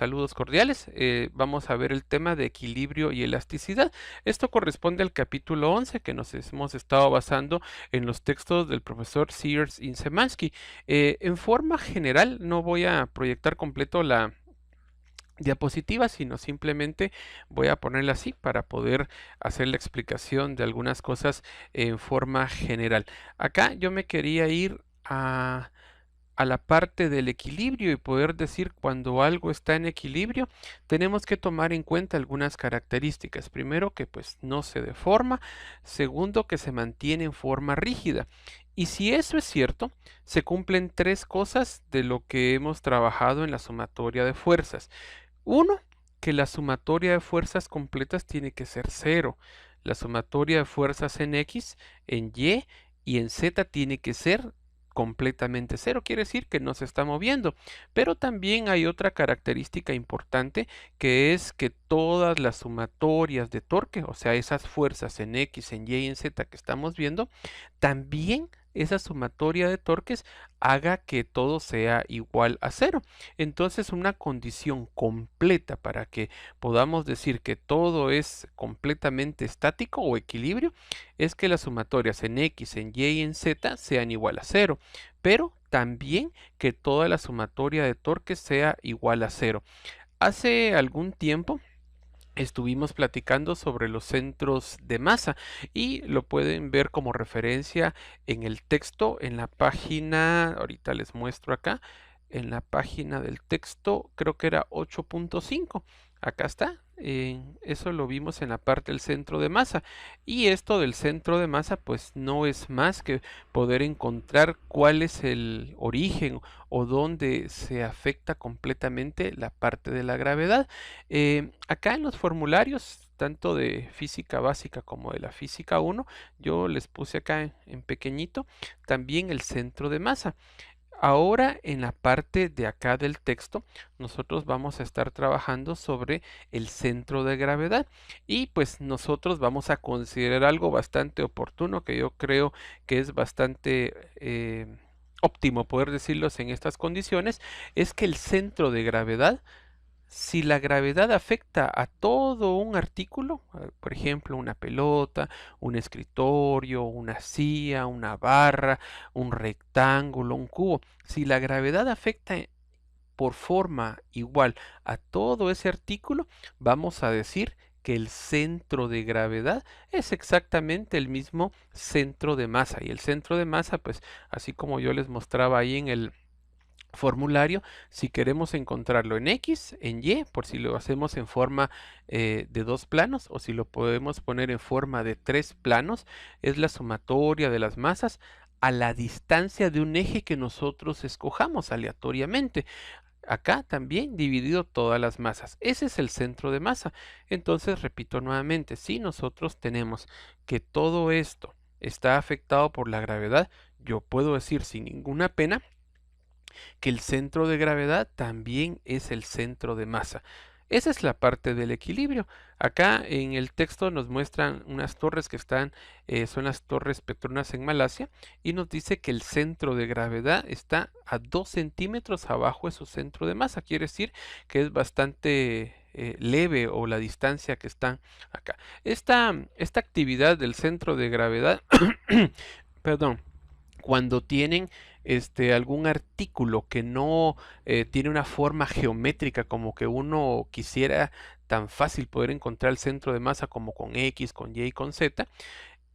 Saludos cordiales. Vamos a ver el tema de equilibrio y elasticidad. Esto corresponde al capítulo 11 que nos hemos estado basando en los textos del profesor Sears y Szymanski. En forma general, no voy a proyectar completo la diapositiva, sino simplemente voy a ponerla así para poder hacer la explicación de algunas cosas en forma general. Acá yo me quería ir a la parte del equilibrio y poder decir cuando algo está en equilibrio, tenemos que tomar en cuenta algunas características. Primero, que pues no se deforma. Segundo, que se mantiene en forma rígida. Y si eso es cierto, se cumplen tres cosas de lo que hemos trabajado en la sumatoria de fuerzas. Uno, que la sumatoria de fuerzas completas tiene que ser cero. La sumatoria de fuerzas en X, en y en Z tiene que ser completamente cero, quiere decir que no se está moviendo. Pero también hay otra característica importante, que es que todas las sumatorias de torque, o sea, esas fuerzas en X, en Y y en Z que estamos viendo, también esa sumatoria de torques haga que todo sea igual a cero. Entonces, una condición completa para que podamos decir que todo es completamente estático o equilibrio es que las sumatorias en X, en Y y en Z sean igual a cero, pero también que toda la sumatoria de torques sea igual a cero. Hace algún tiempo estuvimos platicando sobre los centros de masa y lo pueden ver como referencia en el texto en la página, ahorita les muestro acá, en la página del texto, creo que era 8.5. Acá está. Eso lo vimos en la parte del centro de masa. Y esto del centro de masa, pues no es más que poder encontrar cuál es el origen o dónde se afecta completamente la parte de la gravedad. Acá en los formularios, tanto de física básica como de la física 1, yo les puse acá en pequeñito también el centro de masa. Ahora en la parte de acá del texto, nosotros vamos a estar trabajando sobre el centro de gravedad y pues nosotros vamos a considerar algo bastante oportuno que yo creo que es bastante óptimo poder decirlos en estas condiciones, es que el centro de gravedad, si la gravedad afecta a todo un artículo, por ejemplo, una pelota, un escritorio, una silla, una barra, un rectángulo, un cubo, si la gravedad afecta por forma igual a todo ese artículo, vamos a decir que el centro de gravedad es exactamente el mismo centro de masa. Y el centro de masa, pues así como yo les mostraba ahí en el formulario, si queremos encontrarlo en X, en Y, por si lo hacemos en forma de dos planos o si lo podemos poner en forma de tres planos, es la sumatoria de las masas a la distancia de un eje que nosotros escojamos aleatoriamente. Acá también dividido todas las masas. Ese es el centro de masa. Entonces, repito nuevamente, si nosotros tenemos que todo esto está afectado por la gravedad, yo puedo decir sin ninguna pena que el centro de gravedad también es el centro de masa. Esa es la parte del equilibrio. Acá en el texto nos muestran unas torres que están, son las torres Petronas en Malasia, y nos dice que el centro de gravedad está a 2 centímetros abajo de su centro de masa. Quiere decir que es bastante leve o la distancia que están acá. Esta actividad del centro de gravedad, perdón, cuando tienen algún artículo que no tiene una forma geométrica como que uno quisiera tan fácil poder encontrar el centro de masa como con X, con Y y con Z,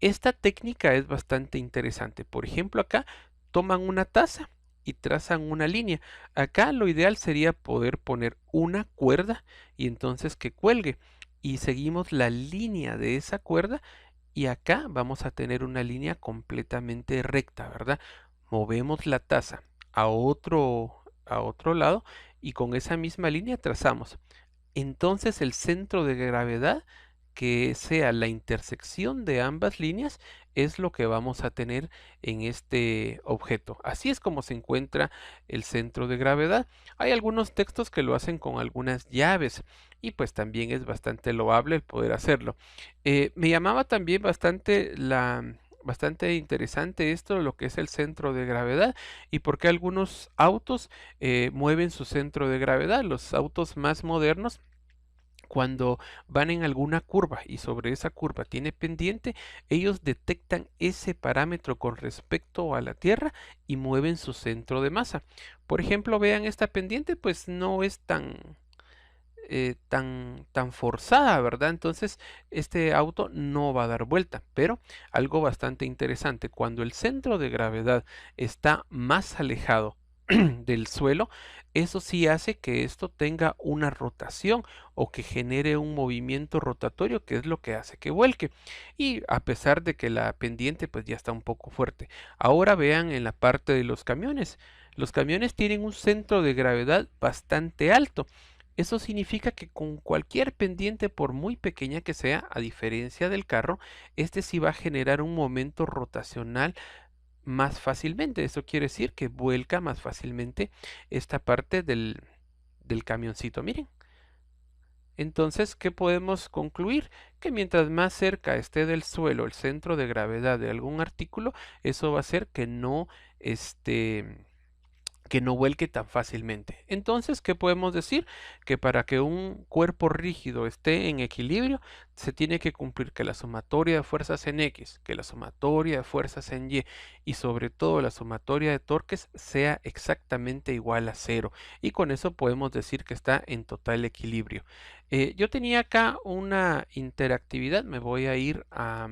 esta técnica es bastante interesante. Por ejemplo, acá toman una taza y trazan una línea. Acá lo ideal sería poder poner una cuerda y entonces que cuelgue. Y seguimos la línea de esa cuerda y acá vamos a tener una línea completamente recta, ¿verdad? Movemos la taza a otro lado y con esa misma línea trazamos. Entonces el centro de gravedad, que sea la intersección de ambas líneas, es lo que vamos a tener en este objeto. Así es como se encuentra el centro de gravedad. Hay algunos textos que lo hacen con algunas llaves y pues también es bastante loable el poder hacerlo. Me llamaba también bastante bastante interesante esto, lo que es el centro de gravedad y por qué algunos autos mueven su centro de gravedad. Los autos más modernos, cuando van en alguna curva y sobre esa curva tiene pendiente, ellos detectan ese parámetro con respecto a la Tierra y mueven su centro de masa. Por ejemplo, vean esta pendiente, pues no es tan forzada, ¿verdad? Entonces, este auto no va a dar vuelta. Pero algo bastante interesante, cuando el centro de gravedad está más alejado del suelo, eso sí hace que esto tenga una rotación o que genere un movimiento rotatorio, que es lo que hace que vuelque. Y a pesar de que la pendiente pues ya está un poco fuerte. Ahora vean en la parte de los camiones. Los camiones tienen un centro de gravedad bastante alto. Eso significa que con cualquier pendiente, por muy pequeña que sea, a diferencia del carro, este sí va a generar un momento rotacional más fácilmente. Eso quiere decir que vuelca más fácilmente esta parte del camioncito. Miren. Entonces, ¿qué podemos concluir? Que mientras más cerca esté del suelo el centro de gravedad de algún artículo, eso va a hacer que no vuelque tan fácilmente. Entonces, ¿qué podemos decir? Que para que un cuerpo rígido esté en equilibrio, se tiene que cumplir que la sumatoria de fuerzas en X, que la sumatoria de fuerzas en y sobre todo la sumatoria de torques sea exactamente igual a cero. Y con eso podemos decir que está en total equilibrio. Yo tenía acá una interactividad, me voy a ir a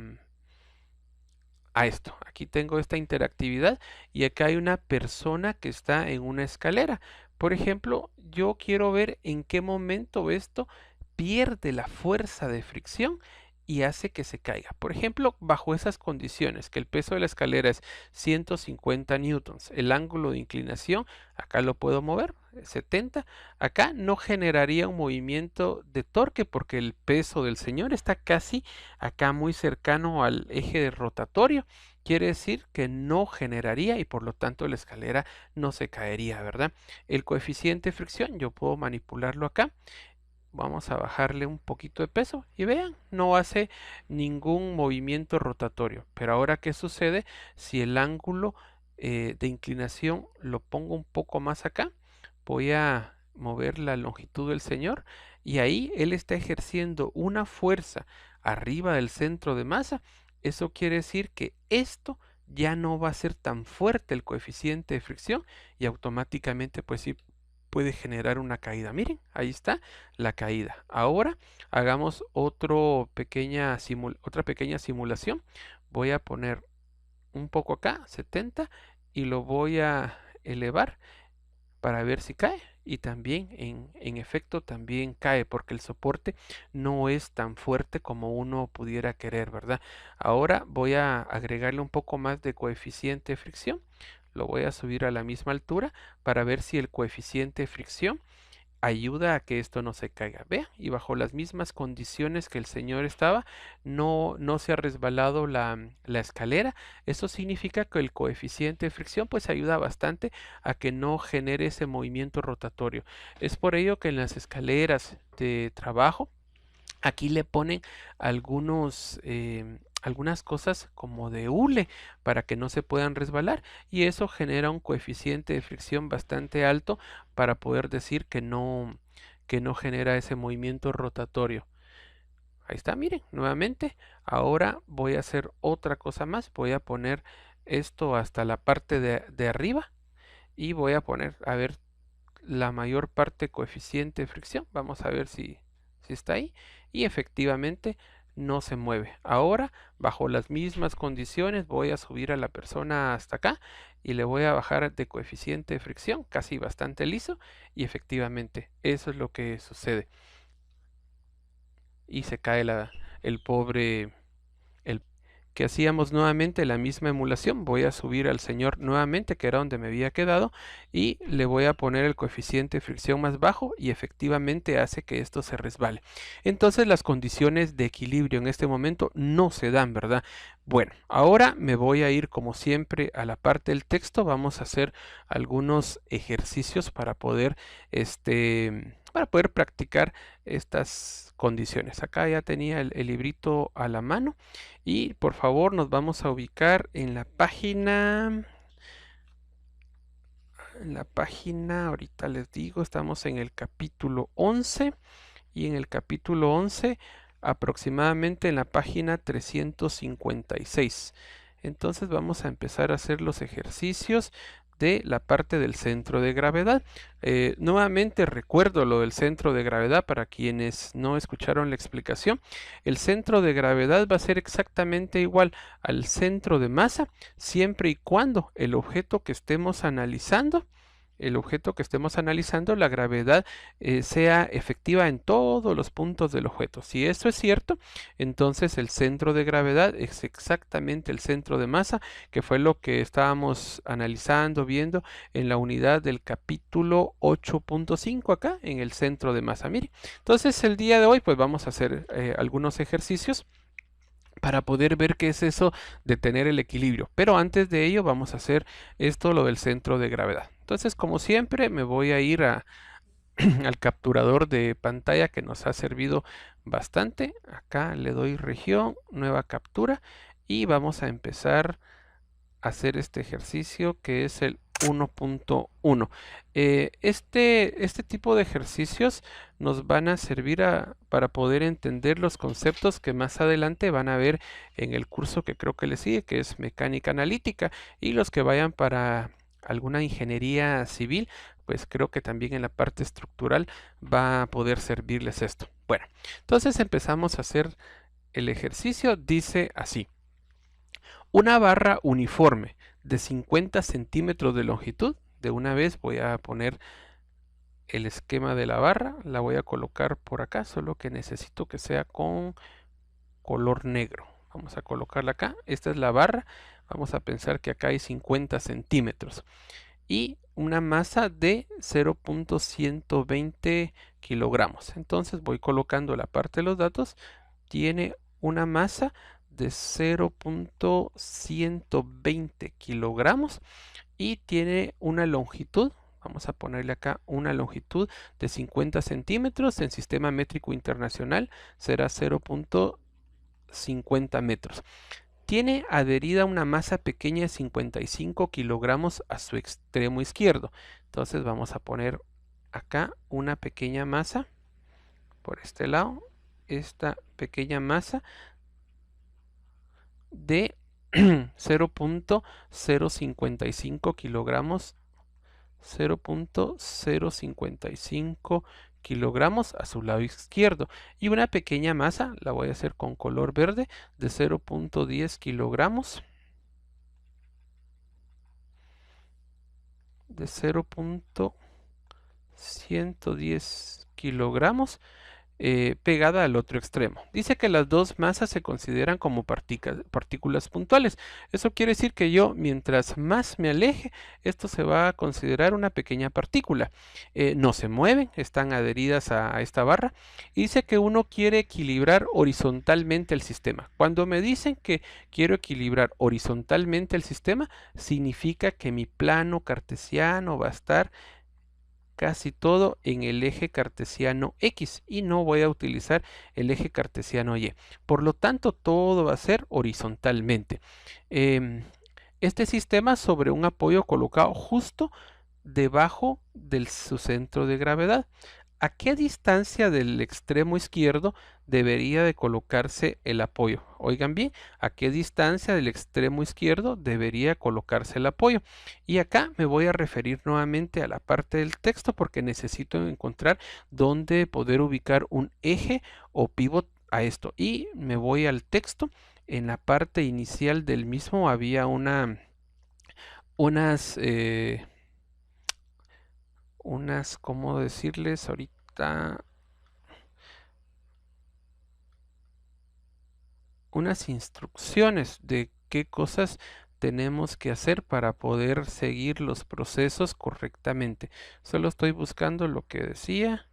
esto. Aquí tengo esta interactividad y acá hay una persona que está en una escalera. Por ejemplo, yo quiero ver en qué momento esto pierde la fuerza de fricción y hace que se caiga. Por ejemplo, bajo esas condiciones, que el peso de la escalera es 150 newtons, el ángulo de inclinación, acá lo puedo mover, 70, acá no generaría un movimiento de torque porque el peso del señor está casi acá muy cercano al eje rotatorio. Quiere decir que no generaría y por lo tanto la escalera no se caería, ¿verdad? El coeficiente de fricción, yo puedo manipularlo acá. Vamos a bajarle un poquito de peso y vean, no hace ningún movimiento rotatorio. Pero ahora, ¿qué sucede si el ángulo de inclinación lo pongo un poco más acá? Voy a mover la longitud del señor y ahí él está ejerciendo una fuerza arriba del centro de masa. Eso quiere decir que esto ya no va a ser tan fuerte el coeficiente de fricción y automáticamente pues sí puede generar una caída. Miren, ahí está la caída. Ahora hagamos otra pequeña simulación. Voy a poner un poco acá, 70, y lo voy a elevar para ver si cae. Y también, en efecto, también cae porque el soporte no es tan fuerte como uno pudiera querer, ¿verdad? Ahora voy a agregarle un poco más de coeficiente de fricción. Lo voy a subir a la misma altura para ver si el coeficiente de fricción ayuda a que esto no se caiga. Vea, y bajo las mismas condiciones que el señor estaba, no se ha resbalado la escalera. Eso significa que el coeficiente de fricción pues ayuda bastante a que no genere ese movimiento rotatorio. Es por ello que en las escaleras de trabajo, aquí le ponen algunas cosas como de hule para que no se puedan resbalar y eso genera un coeficiente de fricción bastante alto para poder decir que no genera ese movimiento rotatorio. Ahí está, miren, nuevamente. Ahora voy a hacer otra cosa más. Voy a poner esto hasta la parte de arriba y voy a poner, a ver, la mayor parte coeficiente de fricción. Vamos a ver si está ahí. Y efectivamente no se mueve. Ahora, bajo las mismas condiciones, voy a subir a la persona hasta acá y le voy a bajar de coeficiente de fricción, casi bastante liso. Y efectivamente, eso es lo que sucede. Y se cae el pobre que hacíamos nuevamente la misma emulación. Voy a subir al señor nuevamente, que era donde me había quedado, y le voy a poner el coeficiente de fricción más bajo y efectivamente hace que esto se resbale. Entonces las condiciones de equilibrio en este momento no se dan, ¿verdad? Bueno, ahora me voy a ir como siempre a la parte del texto. Vamos a hacer algunos ejercicios para poder para poder practicar estas condiciones. Acá ya tenía el librito a la mano y por favor nos vamos a ubicar en la página, ahorita les digo, estamos en el capítulo 11 y en el capítulo 11 aproximadamente en la página 356. Entonces vamos a empezar a hacer los ejercicios de la parte del centro de gravedad. Nuevamente recuerdo lo del centro de gravedad para quienes no escucharon la explicación. El centro de gravedad va a ser exactamente igual al centro de masa siempre y cuando el objeto que estemos analizando, la gravedad sea efectiva en todos los puntos del objeto. Si eso es cierto, entonces el centro de gravedad es exactamente el centro de masa, que fue lo que estábamos analizando, viendo en la unidad del capítulo 8.5 acá, en el centro de masa. Mire, entonces el día de hoy pues vamos a hacer algunos ejercicios para poder ver qué es eso de tener el equilibrio. Pero antes de ello vamos a hacer lo del centro de gravedad. Entonces, como siempre, me voy a ir al capturador de pantalla que nos ha servido bastante. Acá le doy región, nueva captura y vamos a empezar a hacer este ejercicio que es el 1.1. Este tipo de ejercicios nos van a servir para poder entender los conceptos que más adelante van a ver en el curso que creo que les sigue, que es mecánica analítica, y los que vayan para alguna ingeniería civil, pues creo que también en la parte estructural va a poder servirles esto. Bueno, entonces empezamos a hacer el ejercicio. Dice así: una barra uniforme de 50 centímetros de longitud. De una vez voy a poner el esquema de la barra, la voy a colocar por acá, solo que necesito que sea con color negro. Vamos a colocarla acá. Esta es la barra. Vamos a pensar que acá hay 50 centímetros y una masa de 0.120 kilogramos. Entonces voy colocando la parte de los datos. Tiene una masa de 0.120 kilogramos y tiene una longitud. Vamos a ponerle acá una longitud de 50 centímetros. En sistema métrico internacional será 0.50 metros. Tiene adherida una masa pequeña de 55 kilogramos a su extremo izquierdo. Entonces vamos a poner acá una pequeña masa por este lado. Esta pequeña masa de 0.055 kilogramos, 0.055 kilogramos a su lado izquierdo, y una pequeña masa, la voy a hacer con color verde, de 0.10 kilogramos, de 0.110 kilogramos, pegada al otro extremo. Dice que las dos masas se consideran como partículas puntuales. Eso quiere decir que yo, mientras más me aleje, esto se va a considerar una pequeña partícula. No se mueven, están adheridas a esta barra. Y dice que uno quiere equilibrar horizontalmente el sistema. Cuando me dicen que quiero equilibrar horizontalmente el sistema, significa que mi plano cartesiano va a estar casi todo en el eje cartesiano X y no voy a utilizar el eje cartesiano Y. Por lo tanto, todo va a ser horizontalmente. Este sistema sobre un apoyo colocado justo debajo de su centro de gravedad. ¿A qué distancia del extremo izquierdo debería de colocarse el apoyo? Oigan bien, ¿a qué distancia del extremo izquierdo debería colocarse el apoyo? Y acá me voy a referir nuevamente a la parte del texto porque necesito encontrar dónde poder ubicar un eje o pivot a esto. Y me voy al texto. En la parte inicial del mismo había ¿cómo decirles ahorita? Unas instrucciones de qué cosas tenemos que hacer para poder seguir los procesos correctamente. Solo estoy buscando lo que decía.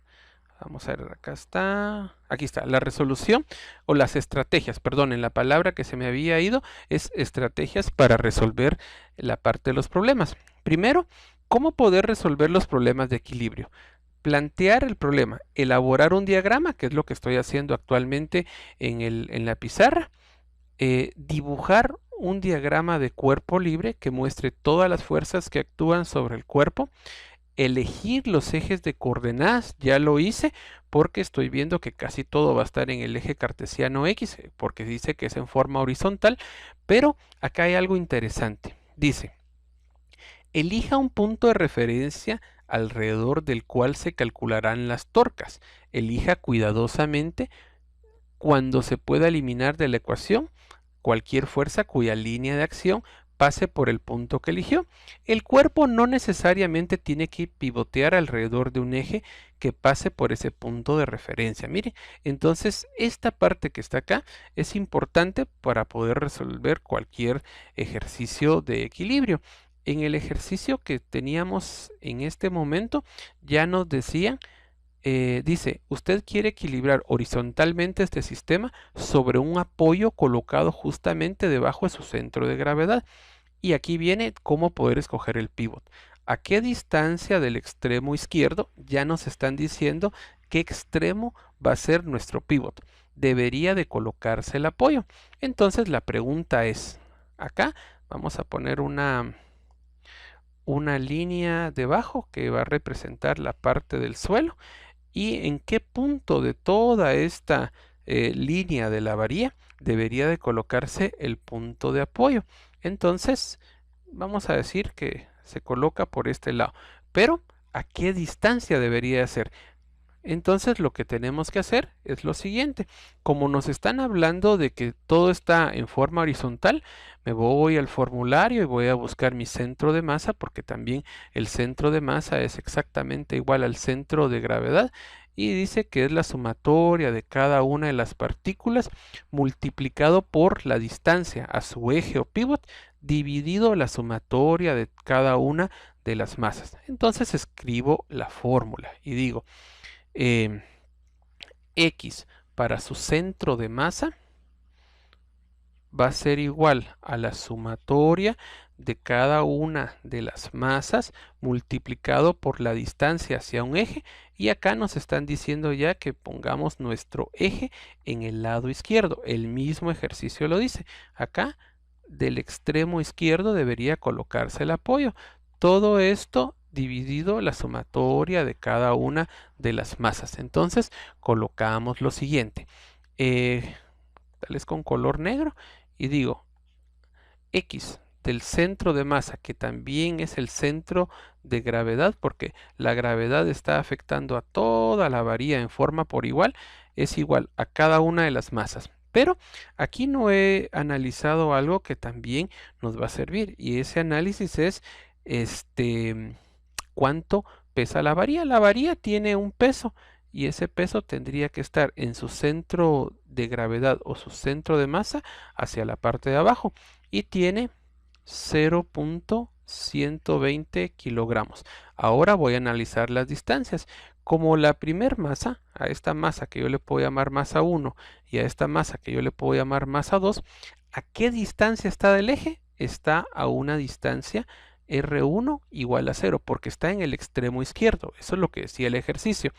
Vamos a ver, acá está. Aquí está, la resolución o las estrategias, perdón, en la palabra que se me había ido es estrategias para resolver la parte de los problemas. Primero, ¿cómo poder resolver los problemas de equilibrio? plantear el problema, elaborar un diagrama, que es lo que estoy haciendo actualmente en la pizarra, dibujar un diagrama de cuerpo libre que muestre todas las fuerzas que actúan sobre el cuerpo, elegir los ejes de coordenadas, ya lo hice porque estoy viendo que casi todo va a estar en el eje cartesiano X, porque dice que es en forma horizontal, pero acá hay algo interesante. Dice, elija un punto de referencia alrededor del cual se calcularán las torcas. Elija cuidadosamente cuando se pueda eliminar de la ecuación cualquier fuerza cuya línea de acción pase por el punto que eligió. El cuerpo no necesariamente tiene que pivotear alrededor de un eje que pase por ese punto de referencia. Mire, entonces esta parte que está acá es importante para poder resolver cualquier ejercicio de equilibrio. En el ejercicio que teníamos en este momento ya nos decía dice, usted quiere equilibrar horizontalmente este sistema sobre un apoyo colocado justamente debajo de su centro de gravedad. Y aquí viene cómo poder escoger el pivot. ¿A qué distancia del extremo izquierdo? Ya nos están diciendo qué extremo va a ser nuestro pivot. Debería de colocarse el apoyo. Entonces la pregunta es, acá vamos a poner una línea debajo que va a representar la parte del suelo y en qué punto de toda esta línea de la varilla debería de colocarse el punto de apoyo. Entonces, vamos a decir que se coloca por este lado, pero ¿a qué distancia debería ser? Entonces lo que tenemos que hacer es lo siguiente. Como nos están hablando de que todo está en forma horizontal, me voy al formulario y voy a buscar mi centro de masa, porque también el centro de masa es exactamente igual al centro de gravedad, y dice que es la sumatoria de cada una de las partículas multiplicado por la distancia a su eje o pivot dividido la sumatoria de cada una de las masas. Entonces escribo la fórmula y digo eh, X para su centro de masa va a ser igual a la sumatoria de cada una de las masas multiplicado por la distancia hacia un eje, y acá nos están diciendo ya que pongamos nuestro eje en el lado izquierdo. El mismo ejercicio lo dice. Acá del extremo izquierdo debería colocarse el apoyo. Todo esto dividido la sumatoria de cada una de las masas. Entonces colocamos lo siguiente. Tal vez con color negro, y digo X del centro de masa, que también es el centro de gravedad, porque la gravedad está afectando a toda la varilla en forma por igual, es igual a cada una de las masas. Pero aquí no he analizado algo que también nos va a servir, y ese análisis es cuánto pesa la varilla. La varilla tiene un peso, y ese peso tendría que estar en su centro de gravedad o su centro de masa hacia la parte de abajo, y tiene 0.120 kilogramos. Ahora voy a analizar las distancias. Como la primer masa, a esta masa que yo le puedo llamar masa 1 y a esta masa que yo le puedo llamar masa 2, ¿a qué distancia está del eje? Está a una distancia R1 igual a 0, porque está en el extremo izquierdo. Eso es lo que decía el ejercicio.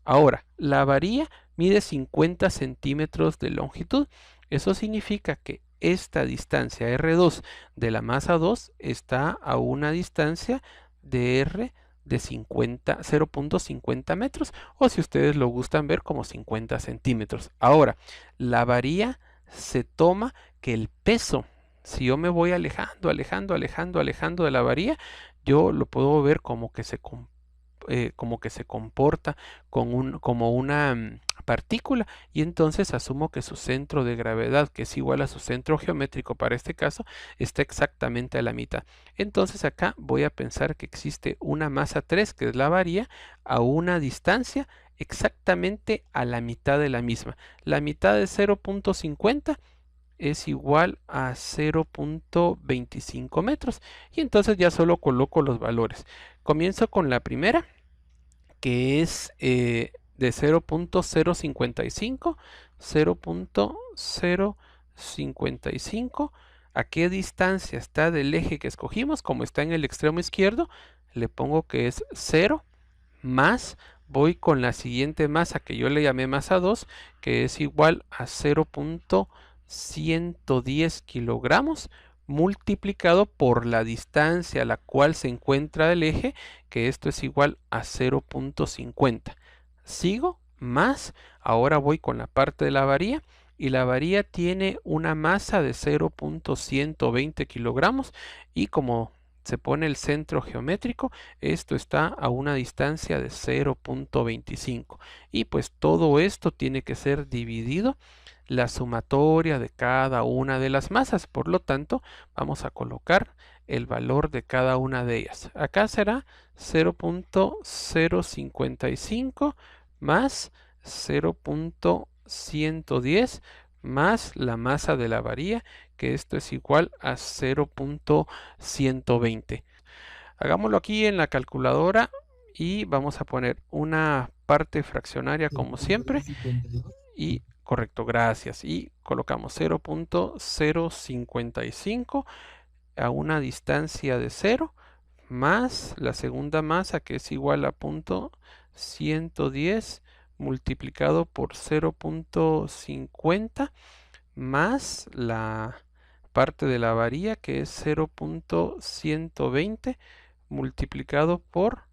Ahora, la varilla mide 50 centímetros de longitud. Eso significa que esta distancia R2 de la masa 2 está a una distancia de R de 0.50 metros, o si ustedes lo gustan ver como 50 centímetros. Ahora, la varilla se toma que el peso, si yo me voy alejando, alejando de la varilla, yo lo puedo ver como que se comporta como una partícula, y entonces asumo que su centro de gravedad, que es igual a su centro geométrico para este caso, está exactamente a la mitad. Entonces acá voy a pensar que existe una masa 3, que es la varilla, a una distancia exactamente a la mitad de la misma. La mitad de 0.50 es igual a 0.25 metros, y entonces ya solo coloco los valores. Comienzo con la primera, que es de 0.055, 0.055. ¿A qué distancia está del eje que escogimos? Como está en el extremo izquierdo, le pongo que es 0 más, voy con la siguiente masa que yo le llamé masa 2, que es igual a 0.110 kilogramos multiplicado por la distancia a la cual se encuentra el eje, que esto es igual a 0.50. Sigo más, ahora voy con la parte de la varilla, y la varilla tiene una masa de 0.120 kilogramos, y como se pone el centro geométrico, esto está a una distancia de 0.25, y pues todo esto tiene que ser dividido la sumatoria de cada una de las masas. Por lo tanto, vamos a colocar el valor de cada una de ellas. Acá será 0.055 más 0.110 más la masa de la varilla, que esto es igual a 0.120. Hagámoslo aquí en la calculadora y vamos a poner una parte fraccionaria como siempre. Y correcto, gracias. Y colocamos 0.055 a una distancia de 0 más la segunda masa, que es igual a 0.110 multiplicado por 0.50 más la parte de la varilla, que es 0.120 multiplicado por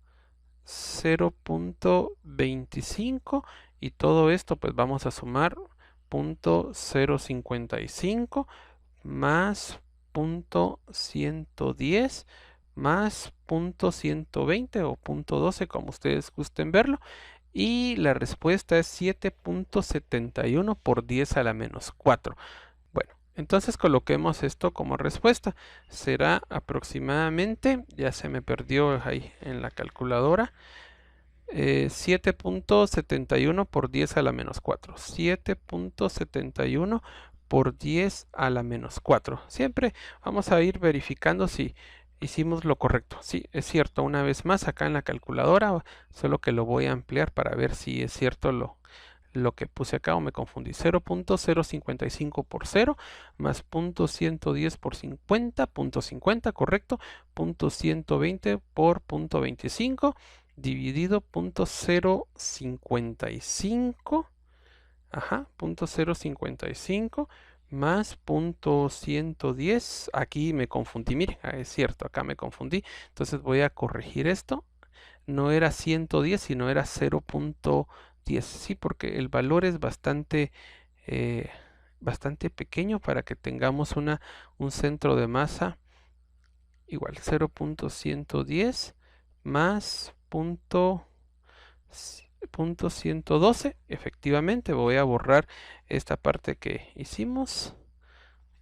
0.25, y todo esto pues vamos a sumar 0.055 más 0.110 más 0.120 o 0.12, como ustedes gusten verlo, y la respuesta es 7.71 por 10 a la menos 4. Bueno, entonces coloquemos esto como respuesta. Será aproximadamente, ya se me perdió ahí en la calculadora, 7.71 por 10 a la menos 4. 7.71 por 10 a la menos 4. Siempre vamos a ir verificando si hicimos lo correcto. Sí, es cierto, una vez más acá en la calculadora, solo que lo voy a ampliar para ver si es cierto lo que puse acá o me confundí. 0.055 por 0 más 0.110 por 50, 0.50, correcto, 0.120 por 0.25 dividido 0.055, ajá, 0.055 más 0.110, aquí me confundí, miren, es cierto, acá me confundí, entonces voy a corregir esto, no era 110, sino era 0.10, sí, porque el valor es eh, bastante pequeño para que tengamos un centro de masa igual, 0.110 más 0.112. Efectivamente voy a borrar esta parte que hicimos,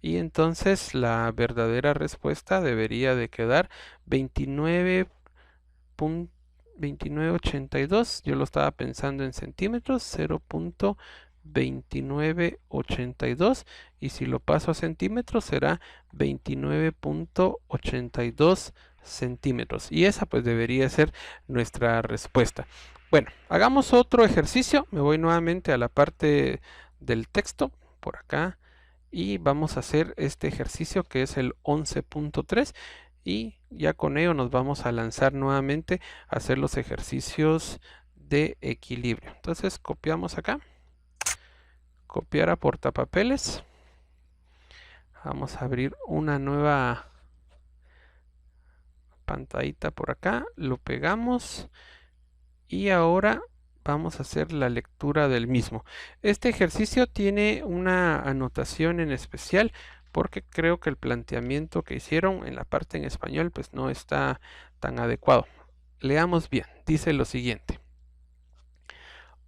y entonces la verdadera respuesta debería de quedar 29.82. Yo lo estaba pensando en centímetros, 0.2982, y si lo paso a centímetros será 29.82 centímetros, y esa pues debería ser nuestra respuesta. Bueno, hagamos otro ejercicio. Me voy nuevamente a la parte del texto por acá y vamos a hacer este ejercicio que es el 11.3, y ya con ello nos vamos a lanzar nuevamente a hacer los ejercicios de equilibrio. Entonces copiamos acá, copiar a portapapeles, vamos a abrir una nueva pantallita por acá, lo pegamos y ahora vamos a hacer la lectura del mismo. Este ejercicio tiene una anotación en especial porque creo que el planteamiento que hicieron en la parte en español pues no está tan adecuado. Leamos bien, dice lo siguiente.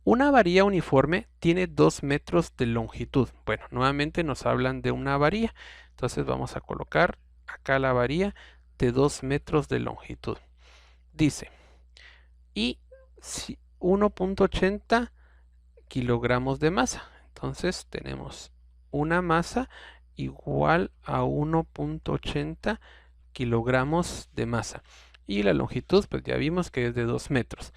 Una varilla uniforme tiene 2 metros de longitud. Bueno, nuevamente nos hablan de una varilla, entonces vamos a colocar acá la varilla de 2 metros de longitud. Dice, y 1.80 kilogramos de masa. Entonces tenemos una masa igual a 1.80 kilogramos de masa. Y la longitud, pues ya vimos que es de 2 metros.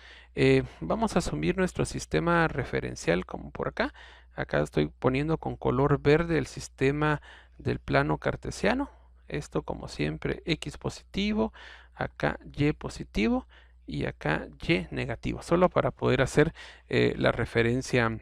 Vamos a asumir nuestro sistema referencial como por acá. Acá estoy poniendo con color verde el sistema del plano cartesiano. Esto como siempre X positivo, acá Y positivo. y acá y negativo, solo para poder hacer la referencia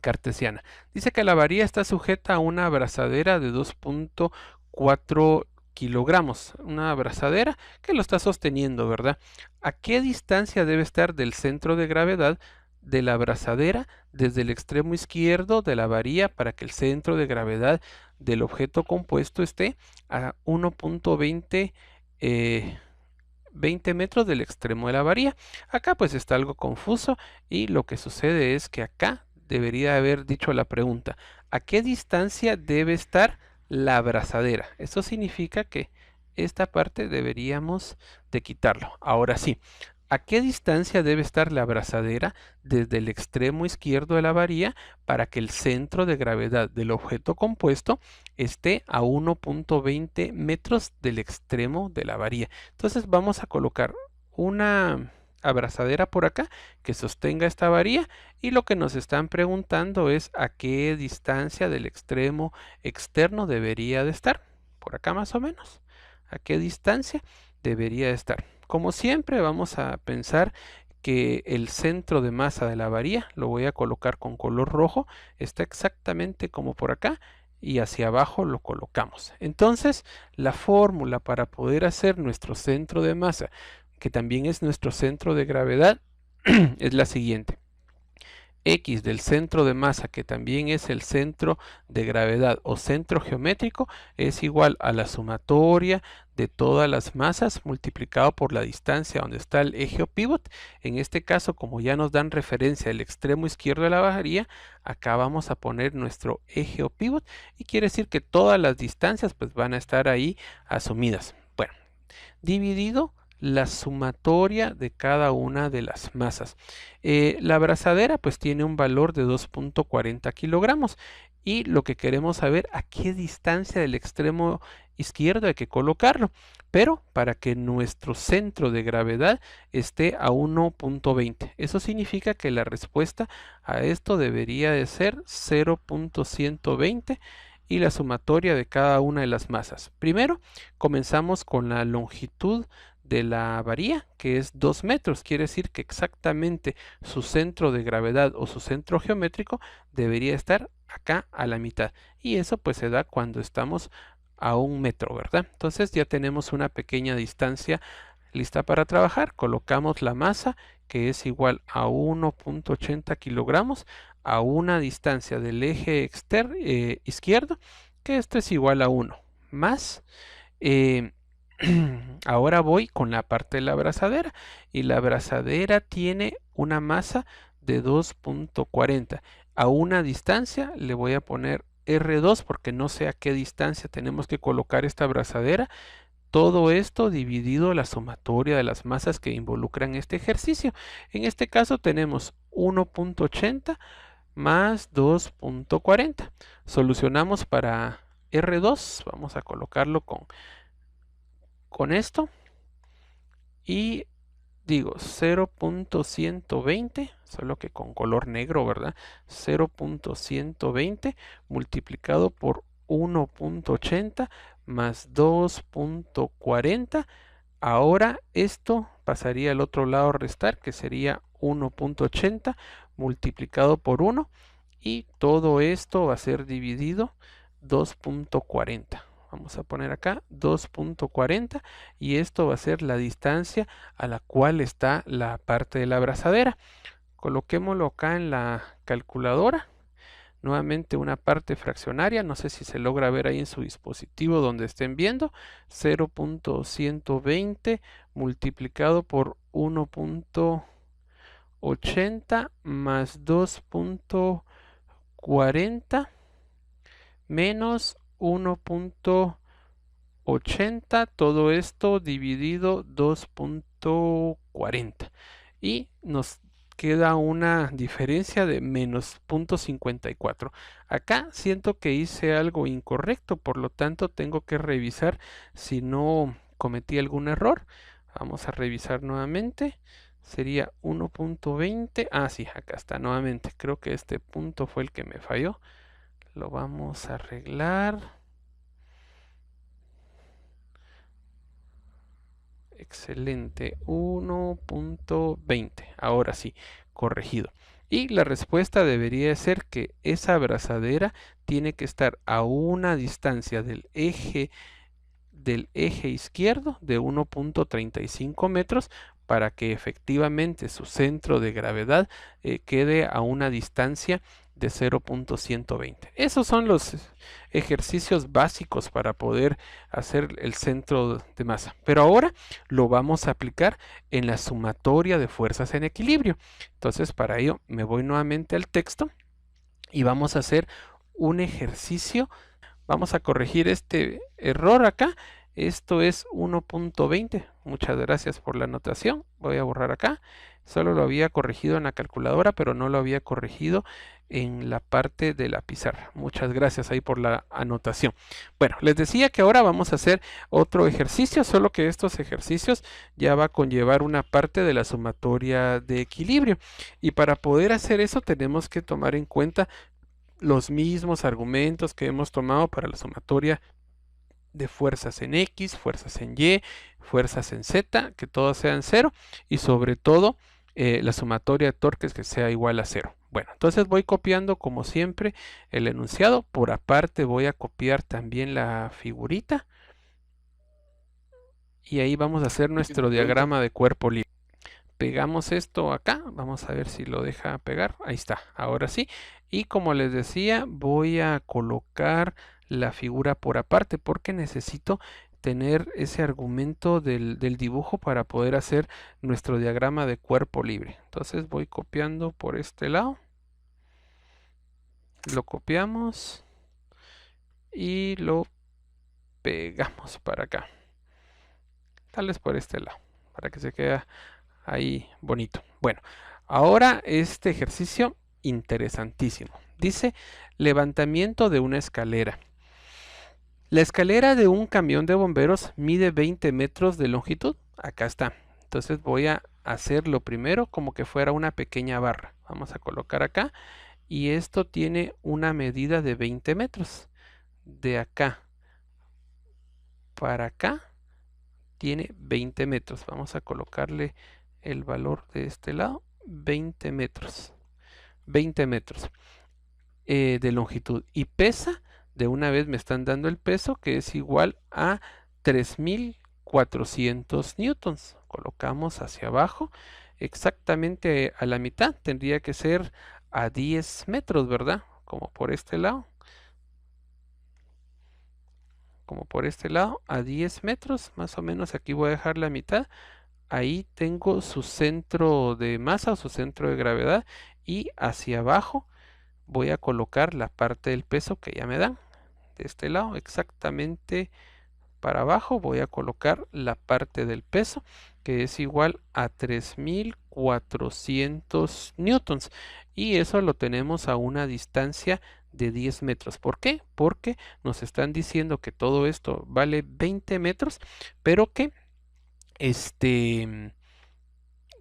cartesiana. Dice que la varilla está sujeta a una abrazadera de 2.4 kilogramos, una abrazadera que lo está sosteniendo, ¿verdad? ¿A qué distancia debe estar del centro de gravedad de la abrazadera desde el extremo izquierdo de la varilla para que el centro de gravedad del objeto compuesto esté a 1.20 20 metros del extremo de la varilla? Acá pues está algo confuso y lo que sucede es que acá debería haber dicho la pregunta: ¿a qué distancia debe estar la abrazadera? Eso significa que esta parte deberíamos de quitarlo. Ahora sí, ¿a qué distancia debe estar la abrazadera desde el extremo izquierdo de la varilla para que el centro de gravedad del objeto compuesto esté a 1.20 metros del extremo de la varilla? Entonces vamos a colocar una abrazadera por acá que sostenga esta varilla, y lo que nos están preguntando es a qué distancia del extremo externo debería de estar. Por acá más o menos. ¿A qué distancia debería de estar? Como siempre vamos a pensar que el centro de masa de la varilla lo voy a colocar con color rojo, está exactamente como por acá, y hacia abajo lo colocamos. Entonces, la fórmula para poder hacer nuestro centro de masa, que también es nuestro centro de gravedad, es la siguiente: X del centro de masa, que también es el centro de gravedad o centro geométrico, es igual a la sumatoria de todas las masas multiplicado por la distancia donde está el eje o pivot. En este caso, como ya nos dan referencia al extremo izquierdo de la varilla, acá vamos a poner nuestro eje o pivot, y quiere decir que todas las distancias pues van a estar ahí asumidas. Bueno, dividido la sumatoria de cada una de las masas. La abrazadera pues tiene un valor de 2.40 kilogramos, y lo que queremos saber: a qué distancia del extremo izquierdo hay que colocarlo, pero para que nuestro centro de gravedad esté a 1.20. Eso significa que la respuesta a esto debería de ser 0.120 y la sumatoria de cada una de las masas. Primero comenzamos con la longitud de la varilla, que es 2 metros. Quiere decir que exactamente su centro de gravedad o su centro geométrico debería estar acá a la mitad, y eso pues se da cuando estamos a 1 metro, ¿verdad? Entonces ya tenemos una pequeña distancia lista para trabajar. Colocamos la masa, que es igual a 1.80 kilogramos, a una distancia del eje izquierdo, que esto es igual a 1, más ahora voy con la parte de la abrazadera, y la abrazadera tiene una masa de 2.40. A una distancia le voy a poner R2 porque no sé a qué distancia tenemos que colocar esta abrazadera. Todo esto dividido la sumatoria de las masas que involucran este ejercicio. En este caso tenemos 1.80 más 2.40. Solucionamos para R2. Vamos a colocarlo con esto, y digo 0.120, solo que con color negro, ¿verdad? 0.120 multiplicado por 1.80 más 2.40. Ahora esto pasaría al otro lado a restar, que sería 1.80 multiplicado por 1, y todo esto va a ser dividido 2.40. Vamos a poner acá 2.40, y esto va a ser la distancia a la cual está la parte de la abrazadera. Coloquémoslo acá en la calculadora. Nuevamente una parte fraccionaria, no sé si se logra ver ahí en su dispositivo donde estén viendo. 0.120 multiplicado por 1.80 más 2.40 menos 1.80, todo esto dividido 2.40, y nos queda una diferencia de menos 0.54. Acá siento que hice algo incorrecto, por lo tanto tengo que revisar si no cometí algún error. Vamos a revisar nuevamente. Sería 1.20. Ah, sí, acá está nuevamente. Creo que este punto fue el que me falló. Lo vamos a arreglar. Excelente, 1.20. Ahora sí, corregido. Y la respuesta debería ser que esa abrazadera tiene que estar a una distancia del eje izquierdo de 1.35 metros para que efectivamente su centro de gravedad quede a una distancia de 0.120. Esos son los ejercicios básicos para poder hacer el centro de masa. Pero ahora lo vamos a aplicar en la sumatoria de fuerzas en equilibrio. Entonces, para ello me voy nuevamente al texto y vamos a hacer un ejercicio. Vamos a corregir este error acá. Esto es 1.20. Muchas gracias por la anotación. Voy a borrar acá. Solo lo había corregido en la calculadora, pero no lo había corregido en la parte de la pizarra. Muchas gracias ahí por la anotación. Bueno, les decía que ahora vamos a hacer otro ejercicio, solo que estos ejercicios ya va a conllevar una parte de la sumatoria de equilibrio. Y para poder hacer eso tenemos que tomar en cuenta los mismos argumentos que hemos tomado para la sumatoria de fuerzas en X, fuerzas en Y, fuerzas en Z, que todas sean cero, y sobre todo la sumatoria de torques que sea igual a cero. Bueno, entonces voy copiando como siempre el enunciado. Por aparte voy a copiar también la figurita. Y ahí vamos a hacer nuestro diagrama de cuerpo libre. Pegamos esto acá, vamos a ver si lo deja pegar, ahí está, ahora sí. Y como les decía, voy a colocar la figura por aparte porque necesito tener ese argumento del dibujo para poder hacer nuestro diagrama de cuerpo libre. Entonces voy copiando por este lado, lo copiamos y lo pegamos para acá, tal vez por este lado, para que se quede ahí bonito. Bueno, ahora este ejercicio interesantísimo. Dice levantamiento de una escalera. La escalera de un camión de bomberos mide 20 metros de longitud. Acá está. Entonces voy a hacer lo primero como que fuera una pequeña barra. Vamos a colocar acá. Y esto tiene una medida de 20 metros. De acá para acá tiene 20 metros. Vamos a colocarle el valor de este lado, 20 metros. 20 metros de longitud. Y pesa, de una vez me están dando el peso, que es igual a 3.400 newtons. Colocamos hacia abajo, exactamente a la mitad. Tendría que ser a 10 metros, ¿verdad? Como por este lado. Como por este lado, a 10 metros, más o menos. Aquí voy a dejar la mitad. Ahí tengo su centro de masa o su centro de gravedad, y hacia abajo voy a colocar la parte del peso que ya me dan. De este lado, exactamente para abajo, voy a colocar la parte del peso que es igual a 3.400 newtons, y eso lo tenemos a una distancia de 10 metros. ¿Por qué? Porque nos están diciendo que todo esto vale 20 metros, pero que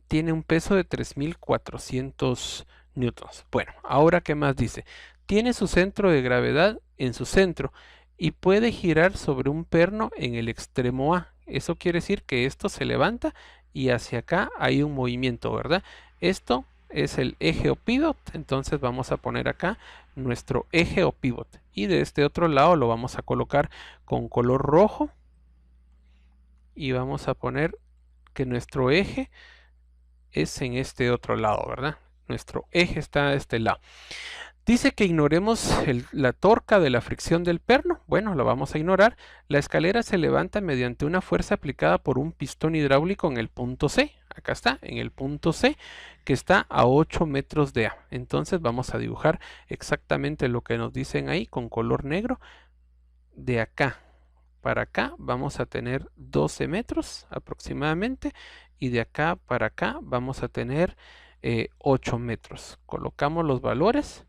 tiene un peso de 3.400 newtons. Bueno, ahora ¿qué más dice? Tiene su centro de gravedad en su centro y puede girar sobre un perno en el extremo A. Eso quiere decir que esto se levanta y hacia acá hay un movimiento, ¿verdad? Esto es el eje o pivot, entonces vamos a poner acá nuestro eje o pivot. Y de este otro lado lo vamos a colocar con color rojo y vamos a poner que nuestro eje es en este otro lado, ¿verdad? Nuestro eje está de este lado. Dice que ignoremos la torca de la fricción del perno. Bueno, lo vamos a ignorar. La escalera se levanta mediante una fuerza aplicada por un pistón hidráulico en el punto C. Acá está, en el punto C, que está a 8 metros de A. Entonces vamos a dibujar exactamente lo que nos dicen ahí con color negro. De acá para acá vamos a tener 12 metros aproximadamente, y de acá para acá vamos a tener 8 metros. Colocamos los valores.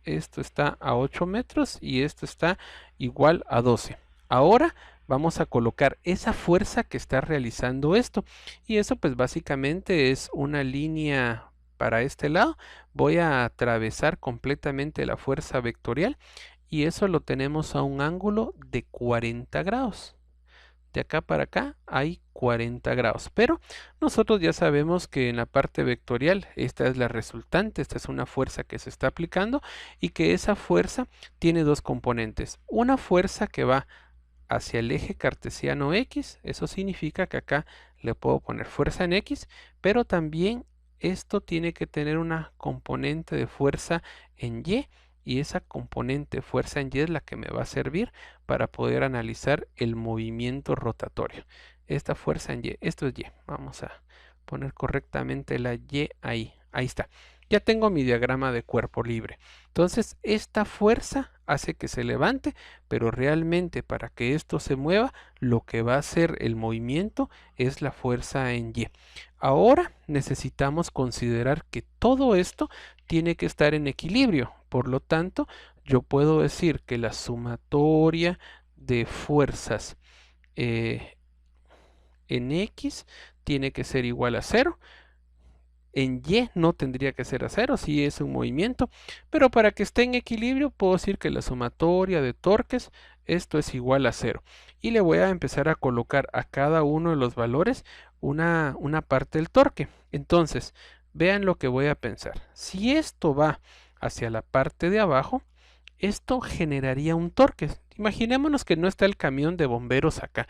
Esto está a 8 metros y esto está igual a 12. Ahora vamos a colocar esa fuerza que está realizando esto, y eso pues básicamente es una línea para este lado. Voy a atravesar completamente la fuerza vectorial y eso lo tenemos a un ángulo de 40 grados. de acá para acá hay 40 grados. Pero nosotros ya sabemos que en la parte vectorial esta es la resultante, esta es una fuerza que se está aplicando y que esa fuerza tiene dos componentes. Una fuerza que va hacia el eje cartesiano X, eso significa que acá le puedo poner fuerza en X, pero también esto tiene que tener una componente de fuerza en Y esa componente fuerza en Y es la que me va a servir para poder analizar el movimiento rotatorio. Esta fuerza en Y, esto es Y, vamos a poner correctamente la Y ahí, ahí está. Ya tengo mi diagrama de cuerpo libre. Entonces, esta fuerza hace que se levante, pero realmente para que esto se mueva, lo que va a hacer el movimiento es la fuerza en Y. Ahora necesitamos considerar que todo esto tiene que estar en equilibrio. Por lo tanto, yo puedo decir que la sumatoria de fuerzas en X tiene que ser igual a 0. En Y no tendría que ser a 0 si es un movimiento, pero para que esté en equilibrio puedo decir que la sumatoria de torques, esto es igual a 0. Y le voy a empezar a colocar a cada uno de los valores una parte del torque. Entonces, vean lo que voy a pensar. Si esto va hacia la parte de abajo, esto generaría un torque. Imaginémonos que no está el camión de bomberos acá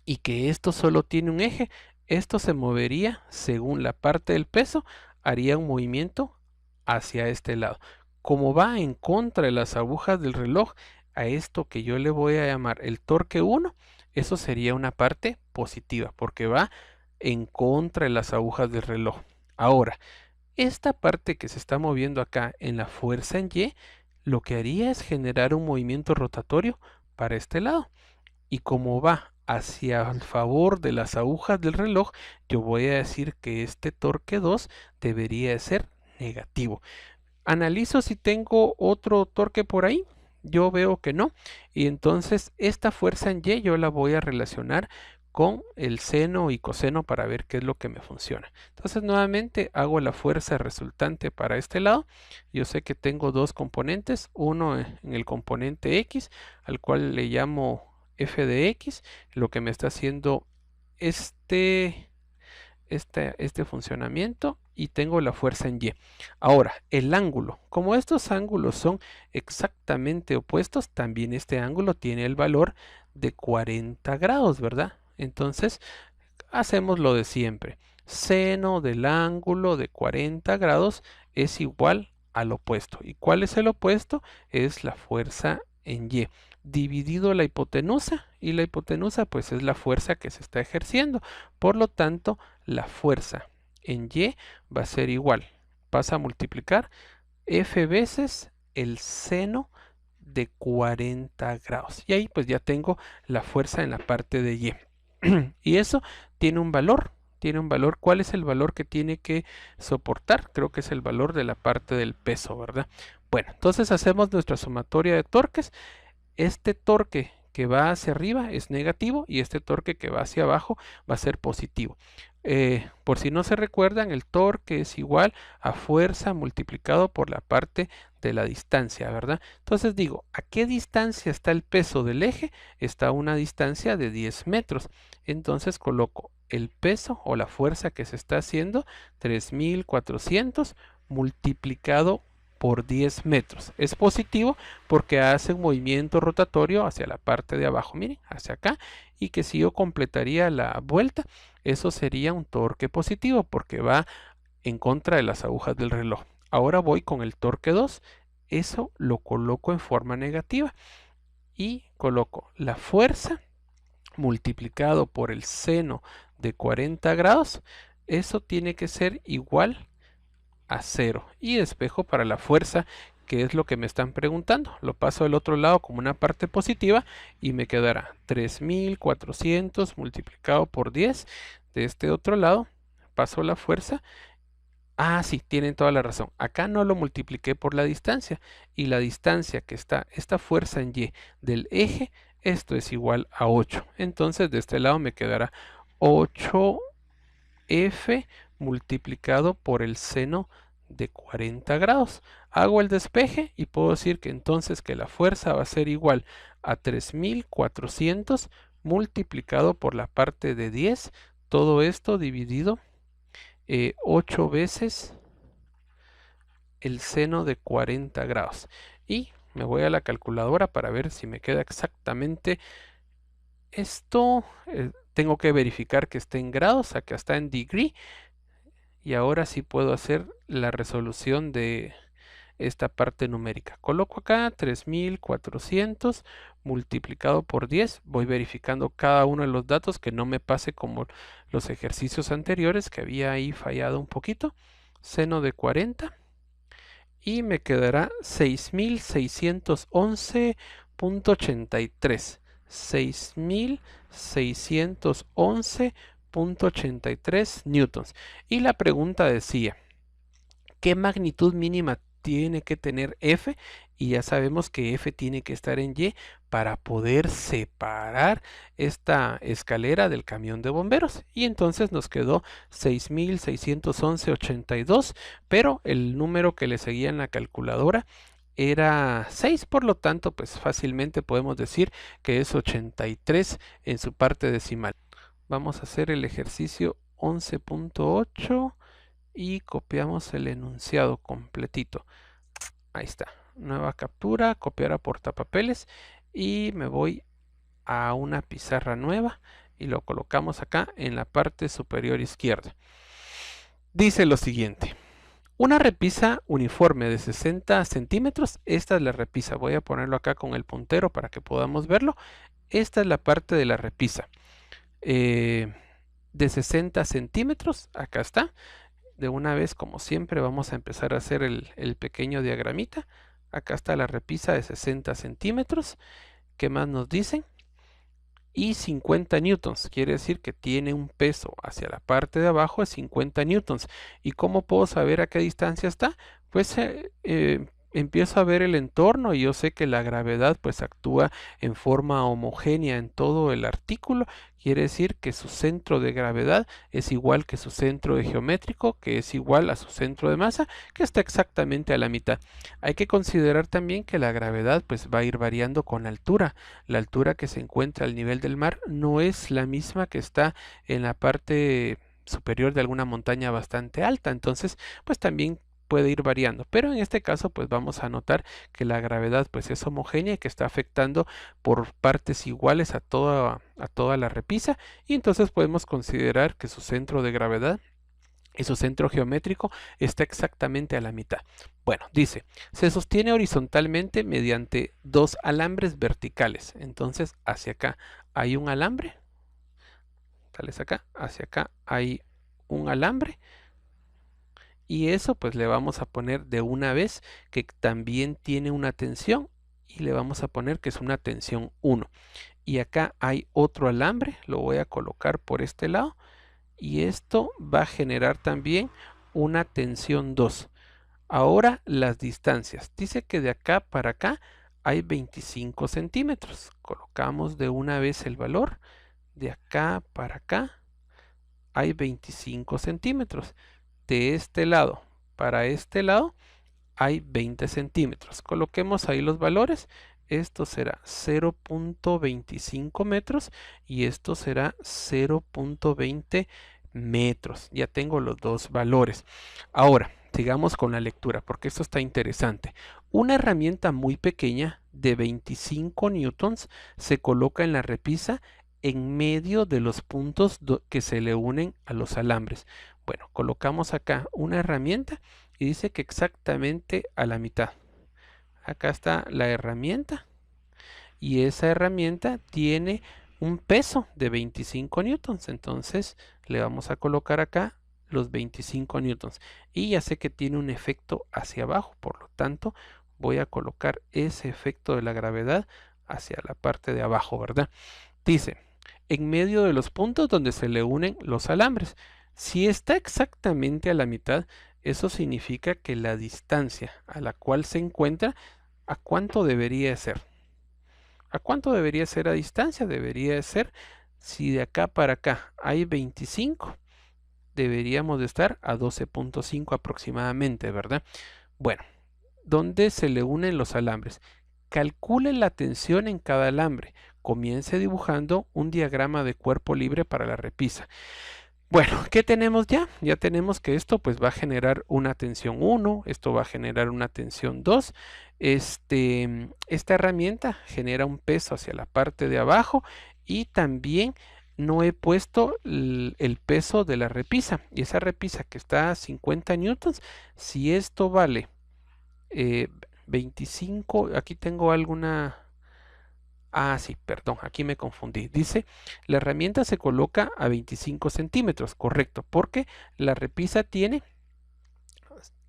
y que esto solo tiene un eje. Esto se movería según la parte del peso, haría un movimiento hacia este lado. Como va en contra de las agujas del reloj, a esto que yo le voy a llamar el torque 1, eso sería una parte positiva, porque va en contra de las agujas del reloj. Ahora, esta parte que se está moviendo acá en la fuerza en Y, lo que haría es generar un movimiento rotatorio para este lado. Y como va hacia el favor de las agujas del reloj, yo voy a decir que este torque 2 debería de ser negativo. Analizo si tengo otro torque por ahí. Yo veo que no. Y entonces esta fuerza en Y yo la voy a relacionar con el seno y coseno para ver qué es lo que me funciona. Entonces nuevamente hago la fuerza resultante para este lado. Yo sé que tengo dos componentes, uno en el componente X, al cual le llamo f de X, lo que me está haciendo este funcionamiento, y tengo la fuerza en Y. Ahora, el ángulo. Como estos ángulos son exactamente opuestos, también este ángulo tiene el valor de 40 grados, ¿verdad? Entonces, hacemos lo de siempre. Seno del ángulo de 40 grados es igual al opuesto. ¿Y cuál es el opuesto? Es la fuerza en Y dividido la hipotenusa, y la hipotenusa pues es la fuerza que se está ejerciendo. Por lo tanto, la fuerza en Y va a ser igual. Pasa a multiplicar F veces el seno de 40 grados. Y ahí pues ya tengo la fuerza en la parte de Y. Y eso tiene un valor. Tiene un valor. ¿Cuál es el valor que tiene que soportar? Creo que es el valor de la parte del peso, ¿verdad? Bueno, entonces hacemos nuestra sumatoria de torques. Este torque que va hacia arriba es negativo y este torque que va hacia abajo va a ser positivo. Por si no se recuerdan, el torque es igual a fuerza multiplicado por la parte de la distancia, ¿verdad? Entonces digo, ¿a qué distancia está el peso del eje? Está a una distancia de 10 metros. Entonces coloco el peso o la fuerza que se está haciendo, 3400 multiplicado por 10 metros. Es positivo porque hace un movimiento rotatorio hacia la parte de abajo, miren, hacia acá, y que si yo completaría la vuelta, eso sería un torque positivo porque va en contra de las agujas del reloj. Ahora voy con el torque 2, eso lo coloco en forma negativa y coloco la fuerza multiplicado por el seno de 40 grados, eso tiene que ser igual a 0 y despejo para la fuerza, que es lo que me están preguntando. Lo paso del otro lado como una parte positiva y me quedará 3400 multiplicado por 10. De este otro lado paso la fuerza. Ah, sí, tienen toda la razón. Acá no lo multipliqué por la distancia, y la distancia que está esta fuerza en Y del eje, esto es igual a 8. Entonces de este lado me quedará 8F multiplicado por el seno de 40 grados. Hago el despeje y puedo decir que entonces que la fuerza va a ser igual a 3400 multiplicado por la parte de 10, todo esto dividido 8 veces el seno de 40 grados. Y me voy a la calculadora para ver si me queda exactamente esto. Tengo que verificar que esté en grados, acá está en degree. Y ahora sí puedo hacer la resolución de esta parte numérica. Coloco acá 3400 multiplicado por 10. Voy verificando cada uno de los datos, que no me pase como los ejercicios anteriores, que había ahí fallado un poquito. Seno de 40. Y me quedará 6611.83. 6611.83 newtons. Y la pregunta decía, ¿qué magnitud mínima tiene que tener F? Y ya sabemos que F tiene que estar en Y para poder separar esta escalera del camión de bomberos. Y entonces nos quedó 6611.82, pero el número que le seguía en la calculadora era 6, por lo tanto, pues fácilmente podemos decir que es 83 en su parte decimal. Vamos a hacer el ejercicio 11.8 y copiamos el enunciado completito. Ahí está. Nueva captura, copiar a portapapeles, y me voy a una pizarra nueva y lo colocamos acá en la parte superior izquierda. Dice lo siguiente. Una repisa uniforme de 60 centímetros. Esta es la repisa. Voy a ponerlo acá con el puntero para que podamos verlo. Esta es la parte de la repisa. De 60 centímetros. Acá está. De una vez, como siempre, vamos a empezar a hacer el pequeño diagramita. Acá está la repisa de 60 centímetros. ¿Qué más nos dicen? Y 50 newtons, quiere decir que tiene un peso hacia la parte de abajo de 50 newtons. ¿Y cómo puedo saber a qué distancia está? Pues empiezo a ver el entorno y yo sé que la gravedad pues actúa en forma homogénea en todo el artículo. Quiere decir que su centro de gravedad es igual que su centro de geométrico, que es igual a su centro de masa, que está exactamente a la mitad. Hay que considerar también que la gravedad pues va a ir variando con la altura. La altura que se encuentra al nivel del mar no es la misma que está en la parte superior de alguna montaña bastante alta. Entonces, pues también puede ir variando, pero en este caso pues vamos a notar que la gravedad pues es homogénea y que está afectando por partes iguales a toda la repisa, y entonces podemos considerar que su centro de gravedad y su centro geométrico está exactamente a la mitad. Bueno, dice, se sostiene horizontalmente mediante dos alambres verticales. Entonces hacia acá hay un alambre, tales acá, hacia acá hay un alambre. Y eso pues le vamos a poner de una vez que también tiene una tensión, y le vamos a poner que es una tensión 1. Y acá hay otro alambre, lo voy a colocar por este lado, y esto va a generar también una tensión 2. Ahora las distancias. Dice que de acá para acá hay 25 centímetros. Colocamos de una vez el valor. De acá para acá hay 25 centímetros. De este lado para este lado hay 20 centímetros. Coloquemos ahí los valores. Esto será 0.25 metros y esto será 0.20 metros. Ya tengo los dos valores. Ahora, sigamos con la lectura porque esto está interesante. Una herramienta muy pequeña de 25 newtons se coloca en la repisa en medio de los puntos que se le unen a los alambres. Bueno, colocamos acá una herramienta y dice que exactamente a la mitad. Acá está la herramienta y esa herramienta tiene un peso de 25 newtons. Entonces le vamos a colocar acá los 25 newtons y ya sé que tiene un efecto hacia abajo, por lo tanto voy a colocar ese efecto de la gravedad hacia la parte de abajo, ¿verdad? Dice, en medio de los puntos donde se le unen los alambres. Si está exactamente a la mitad, eso significa que la distancia a la cual se encuentra, ¿a cuánto debería ser? ¿A cuánto debería ser a distancia? Debería ser, si de acá para acá hay 25, deberíamos de estar a 12.5 aproximadamente, ¿verdad? Bueno, ¿dónde se le unen los alambres? Calcule la tensión en cada alambre. comience dibujando un diagrama de cuerpo libre para la repisa. Bueno, ¿qué tenemos ya? Ya tenemos que esto pues va a generar una tensión 1, esto va a generar una tensión 2. Esta herramienta genera un peso hacia la parte de abajo y también no he puesto el peso de la repisa. Y esa repisa que está a 50 newtons, si esto vale 25, aquí tengo alguna... Ah, sí, perdón, aquí me confundí. Dice, la herramienta se coloca a 25 centímetros, correcto, porque la repisa tiene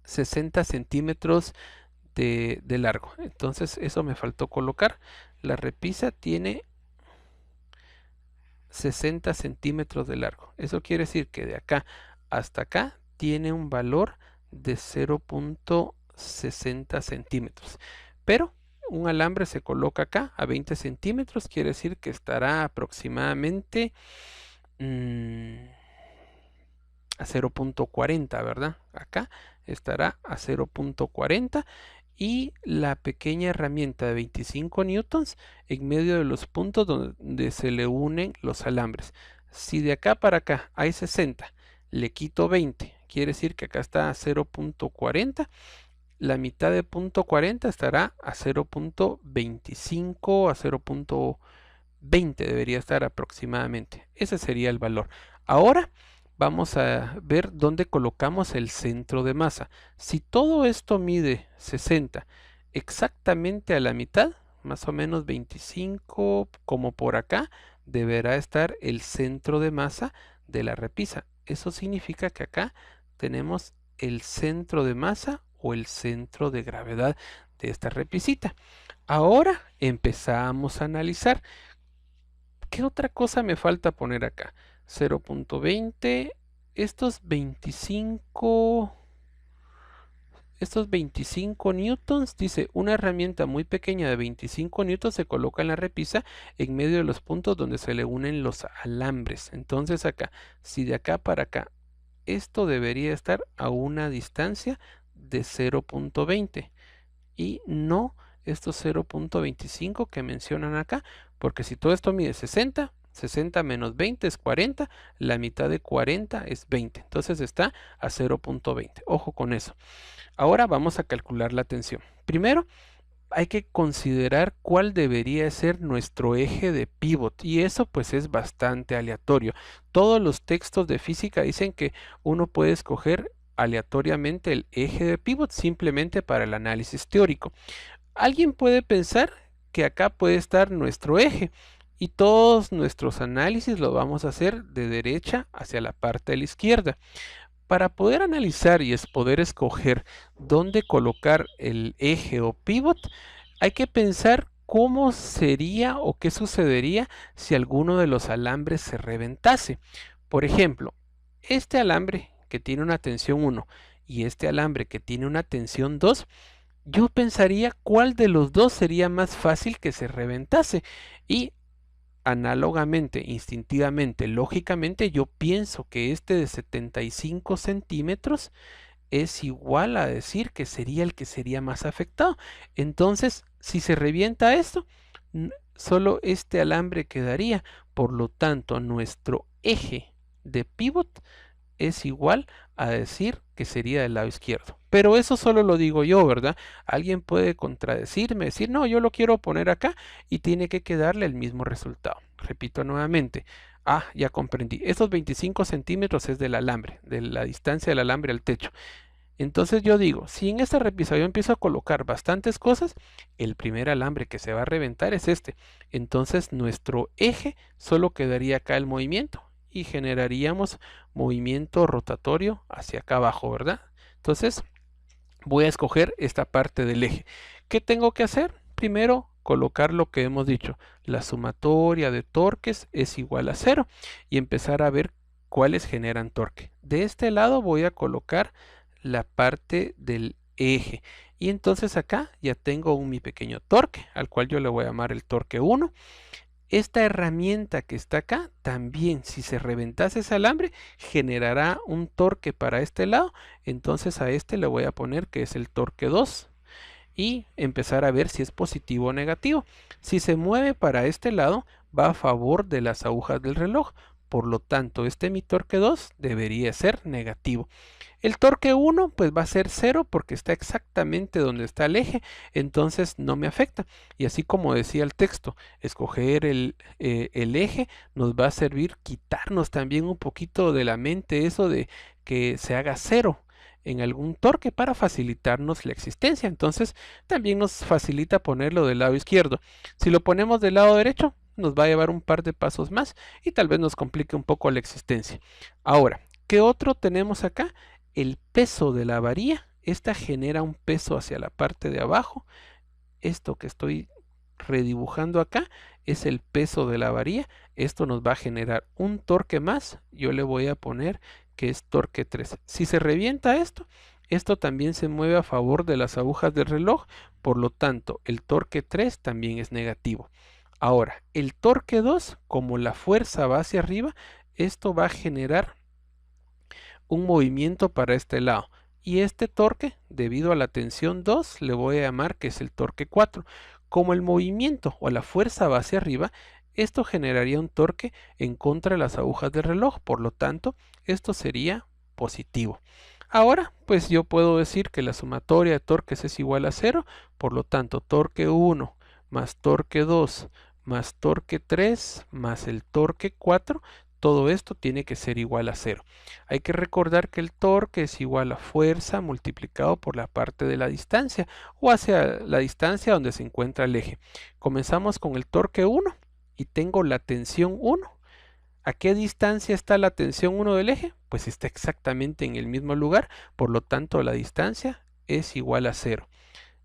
60 centímetros de largo. Entonces, eso me faltó colocar. La repisa tiene 60 centímetros de largo. Eso quiere decir que de acá hasta acá tiene un valor de 0.60 centímetros. Pero un alambre se coloca acá a 20 centímetros, quiere decir que estará aproximadamente a 0.40, ¿verdad? Acá estará a 0.40 y la pequeña herramienta de 25 newtons en medio de los puntos donde se le unen los alambres. Si de acá para acá hay 60, le quito 20, quiere decir que acá está a 0.40. La mitad de 0.40 estará a 0.25, a 0.20 debería estar aproximadamente. Ese sería el valor. Ahora vamos a ver dónde colocamos el centro de masa. Si todo esto mide 60 exactamente a la mitad, más o menos 25 como por acá, deberá estar el centro de masa de la repisa. Eso significa que acá tenemos el centro de masa o el centro de gravedad de esta repisita. Ahora empezamos a analizar. ¿Qué otra cosa me falta poner acá? 0.20, estos 25 newtons, dice, una herramienta muy pequeña de 25 newtons se coloca en la repisa en medio de los puntos donde se le unen los alambres. Entonces acá, si de acá para acá, esto debería estar a una distancia de 0.20 y no estos 0.25 que mencionan acá, porque si todo esto mide 60, 60 menos 20 es 40, la mitad de 40 es 20, entonces está a 0.20. Ojo con eso. Ahora vamos a calcular la tensión. Primero, hay que considerar cuál debería ser nuestro eje de pivot y eso pues es bastante aleatorio. Todos los textos de física dicen que uno puede escoger aleatoriamente el eje de pivot simplemente para el análisis teórico. Alguien puede pensar que acá puede estar nuestro eje y todos nuestros análisis los vamos a hacer de derecha hacia la parte de la izquierda. Para poder analizar y poder escoger dónde colocar el eje o pivot, hay que pensar cómo sería o qué sucedería si alguno de los alambres se reventase. Por ejemplo, este alambre que tiene una tensión 1 y este alambre que tiene una tensión 2, yo pensaría cuál de los dos sería más fácil que se reventase y análogamente, instintivamente, lógicamente, yo pienso que este de 75 centímetros es igual a decir que sería el que sería más afectado. Entonces, si se revienta esto, solo este alambre quedaría. Por lo tanto, nuestro eje de pivot es igual a decir que sería del lado izquierdo. Pero eso solo lo digo yo, ¿verdad? Alguien puede contradecirme, decir, no, yo lo quiero poner acá y tiene que quedarle el mismo resultado. Repito nuevamente. Ah, ya comprendí. Estos 25 centímetros es del alambre, de la distancia del alambre al techo. Entonces yo digo, si en esta repisa yo empiezo a colocar bastantes cosas, el primer alambre que se va a reventar es este. Entonces nuestro eje solo quedaría acá el movimiento y generaríamos movimiento rotatorio hacia acá abajo, ¿verdad? Entonces voy a escoger esta parte del eje. ¿Qué tengo que hacer? Primero, colocar lo que hemos dicho. La sumatoria de torques es igual a 0 y empezar a ver cuáles generan torque. De este lado voy a colocar la parte del eje. Y entonces acá ya tengo mi pequeño torque, al cual yo le voy a llamar el torque 1. Esta herramienta que está acá, también si se reventase ese alambre, generará un torque para este lado. Entonces a este le voy a poner que es el torque 2. y empezar a ver si es positivo o negativo. Si se mueve para este lado, va a favor de las agujas del reloj. Por lo tanto, mi torque 2 debería ser negativo. El torque 1 pues va a ser 0 porque está exactamente donde está el eje, entonces no me afecta. Y así como decía el texto, escoger el eje nos va a servir quitarnos también un poquito de la mente eso de que se haga 0 en algún torque para facilitarnos la existencia. Entonces también nos facilita ponerlo del lado izquierdo. Si lo ponemos del lado derecho, nos va a llevar un par de pasos más y tal vez nos complique un poco la existencia. Ahora, ¿qué otro tenemos acá? El peso de la varilla. Esta genera un peso hacia la parte de abajo. Esto que estoy redibujando acá es el peso de la varilla. Esto nos va a generar un torque más. Yo le voy a poner que es torque 3. Si se revienta esto, esto también se mueve a favor de las agujas del reloj. Por lo tanto, el torque 3 también es negativo. Ahora, el torque 2, como la fuerza va hacia arriba, esto va a generar un movimiento para este lado. Y este torque, debido a la tensión 2, le voy a llamar que es el torque 4. Como el movimiento o la fuerza va hacia arriba, esto generaría un torque en contra de las agujas del reloj. Por lo tanto, esto sería positivo. Ahora, pues yo puedo decir que la sumatoria de torques es igual a 0. Por lo tanto, torque 1 más torque 2 más torque 3 más el torque 4, todo esto tiene que ser igual a 0. Hay que recordar que el torque es igual a fuerza multiplicado por la parte de la distancia o hacia la distancia donde se encuentra el eje. Comenzamos con el torque 1 y tengo la tensión 1. ¿A qué distancia está la tensión 1 del eje? Pues está exactamente en el mismo lugar, por lo tanto la distancia es igual a 0.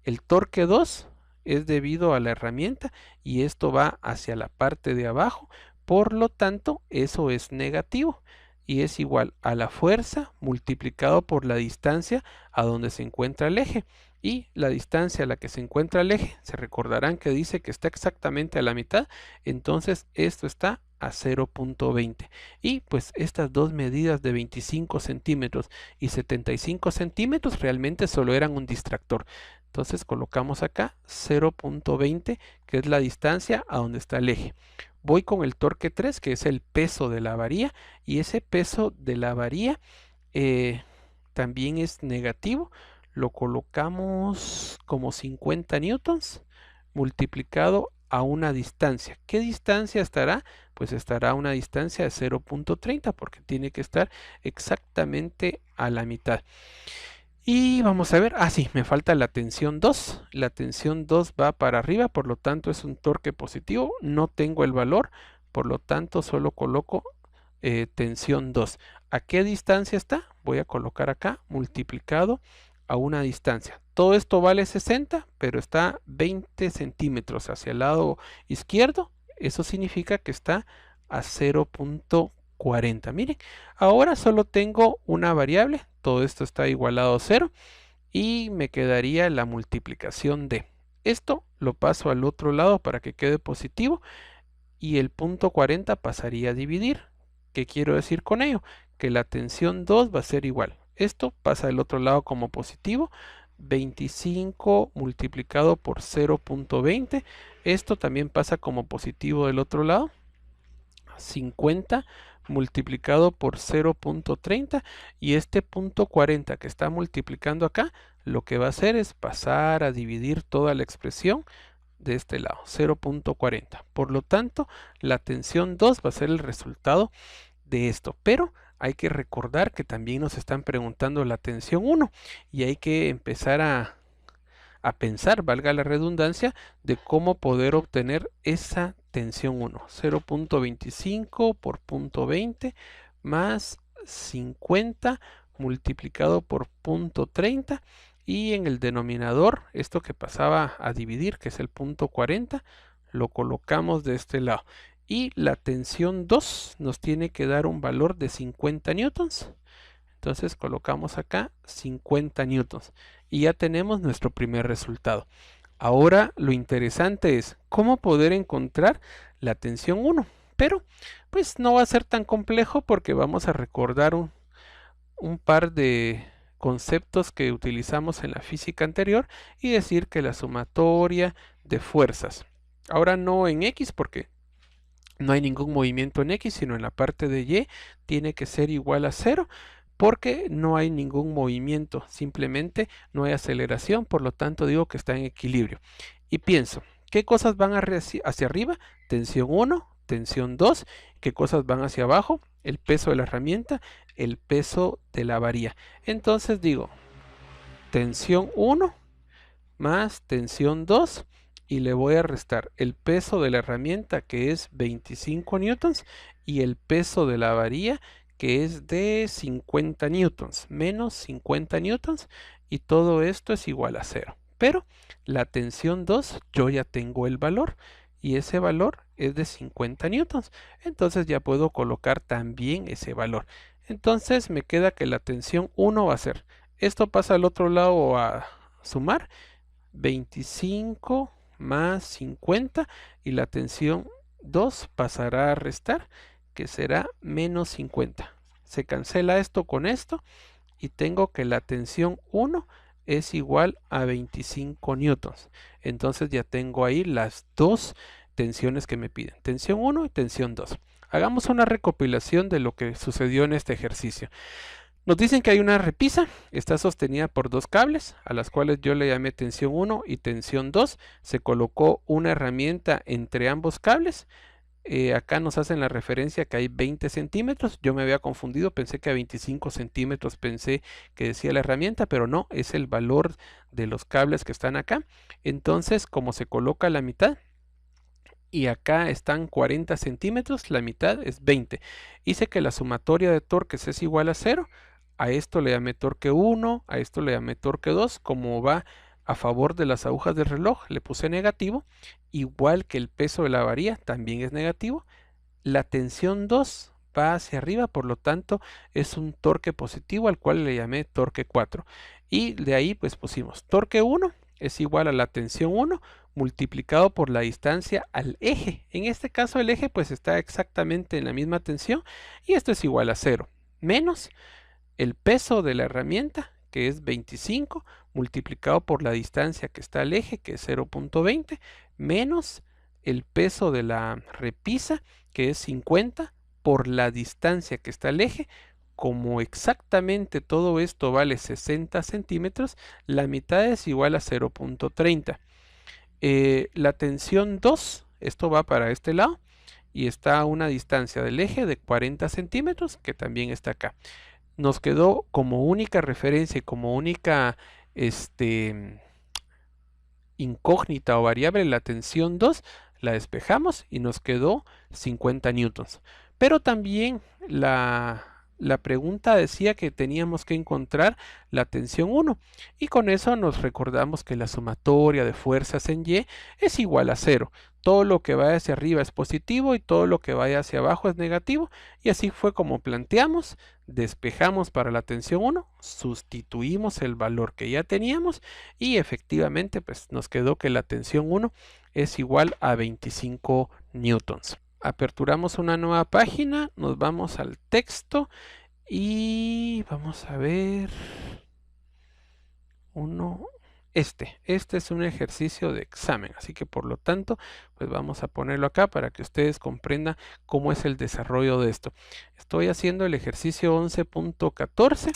El torque 2 es debido a la herramienta y esto va hacia la parte de abajo, por lo tanto eso es negativo y es igual a la fuerza multiplicado por la distancia a donde se encuentra el eje. Y la distancia a la que se encuentra el eje, se recordarán que dice que está exactamente a la mitad, entonces esto está a 0.20. Y pues estas dos medidas de 25 centímetros y 75 centímetros realmente solo eran un distractor. Entonces colocamos acá 0.20, que es la distancia a donde está el eje. Voy con el torque 3, que es el peso de la varilla, y ese peso de la varilla también es negativo. Lo colocamos como 50 newtons multiplicado a una distancia. ¿Qué distancia estará? Pues estará a una distancia de 0.30 porque tiene que estar exactamente a la mitad. Y vamos a ver, sí, me falta la tensión 2. La tensión 2 va para arriba, por lo tanto es un torque positivo. No tengo el valor, por lo tanto solo coloco tensión 2. ¿A qué distancia está? Voy a colocar acá multiplicado a una distancia. Todo esto vale 60, pero está 20 centímetros hacia el lado izquierdo. Eso significa que está a 0.40. Miren, ahora solo tengo una variable. Todo esto está igualado a 0 y me quedaría la multiplicación de. Esto lo paso al otro lado para que quede positivo y el punto 40 pasaría a dividir. ¿Qué quiero decir con ello? Que la tensión 2 va a ser igual. Esto pasa al otro lado como positivo. 25 multiplicado por 0.20. Esto también pasa como positivo del otro lado. 50 multiplicado por 0.30 y este punto 40 que está multiplicando acá, lo que va a hacer es pasar a dividir toda la expresión de este lado, 0.40. Por lo tanto, la tensión 2 va a ser el resultado de esto, pero hay que recordar que también nos están preguntando la tensión 1 y hay que empezar a pensar, valga la redundancia, de cómo poder obtener esa tensión 1. 0.25 por 0.20 más 50 multiplicado por 0.30 y en el denominador, esto que pasaba a dividir, que es el punto 40, lo colocamos de este lado. Y la tensión 2 nos tiene que dar un valor de 50 newtons. Entonces colocamos acá 50 newtons y ya tenemos nuestro primer resultado. Ahora lo interesante es cómo poder encontrar la tensión 1. Pero pues no va a ser tan complejo porque vamos a recordar un par de conceptos que utilizamos en la física anterior y decir que la sumatoria de fuerzas, ahora no en X porque no hay ningún movimiento en X, sino en la parte de Y, tiene que ser igual a 0 porque no hay ningún movimiento, simplemente no hay aceleración, por lo tanto digo que está en equilibrio. Y pienso, ¿qué cosas van hacia arriba? Tensión 1, tensión 2, ¿qué cosas van hacia abajo? El peso de la herramienta, el peso de la varilla. Entonces digo, tensión 1 más tensión 2 y le voy a restar el peso de la herramienta que es 25 newtons y el peso de la varilla que es de 50 newtons menos 50 newtons y todo esto es igual a 0. Pero la tensión 2 yo ya tengo el valor y ese valor es de 50 newtons. Entonces ya puedo colocar también ese valor. Entonces me queda que la tensión 1 va a ser, esto pasa al otro lado a sumar, 25 más 50 y la tensión 2 pasará a restar, que será menos 50. Se cancela esto con esto y tengo que la tensión 1 es igual a 25 newtons. Entonces ya tengo ahí las dos tensiones que me piden, tensión 1 y tensión 2. Hagamos una recopilación de lo que sucedió en este ejercicio. Nos dicen que hay una repisa, está sostenida por dos cables, a las cuales yo le llamé tensión 1 y tensión 2. Se colocó una herramienta entre ambos cables. Acá nos hacen la referencia que hay 20 centímetros. Yo me había confundido, pensé que a 25 centímetros pensé que decía la herramienta, pero no, es el valor de los cables que están acá. Entonces, como se coloca la mitad, y acá están 40 centímetros, la mitad es 20. Hice que la sumatoria de torques es igual a 0. A esto le llamé torque 1, a esto le llamé torque 2. Como va a favor de las agujas del reloj, le puse negativo. Igual que el peso de la varilla, también es negativo. La tensión 2 va hacia arriba, por lo tanto es un torque positivo al cual le llamé torque 4. Y de ahí pues pusimos torque 1 es igual a la tensión 1 multiplicado por la distancia al eje. En este caso el eje pues está exactamente en la misma tensión y esto es igual a 0 menos el peso de la herramienta que es 25 multiplicado por la distancia que está al eje que es 0.20 menos el peso de la repisa que es 50 por la distancia que está al eje. Como exactamente todo esto vale 60 centímetros, la mitad es igual a 0.30. La tensión 2, esto va para este lado, y está a una distancia del eje de 40 centímetros, que también está acá. Nos quedó como única referencia y como única incógnita o variable la tensión 2, la despejamos y nos quedó 50 newtons. Pero también la pregunta decía que teníamos que encontrar la tensión 1 y con eso nos recordamos que la sumatoria de fuerzas en Y es igual a 0. Todo lo que vaya hacia arriba es positivo y todo lo que vaya hacia abajo es negativo y así fue como planteamos, despejamos para la tensión 1, sustituimos el valor que ya teníamos y efectivamente pues nos quedó que la tensión 1 es igual a 25 newtons. Aperturamos una nueva página, nos vamos al texto y vamos a ver uno. Este es un ejercicio de examen, así que por lo tanto, pues vamos a ponerlo acá para que ustedes comprendan cómo es el desarrollo de esto. Estoy haciendo el ejercicio 11.14,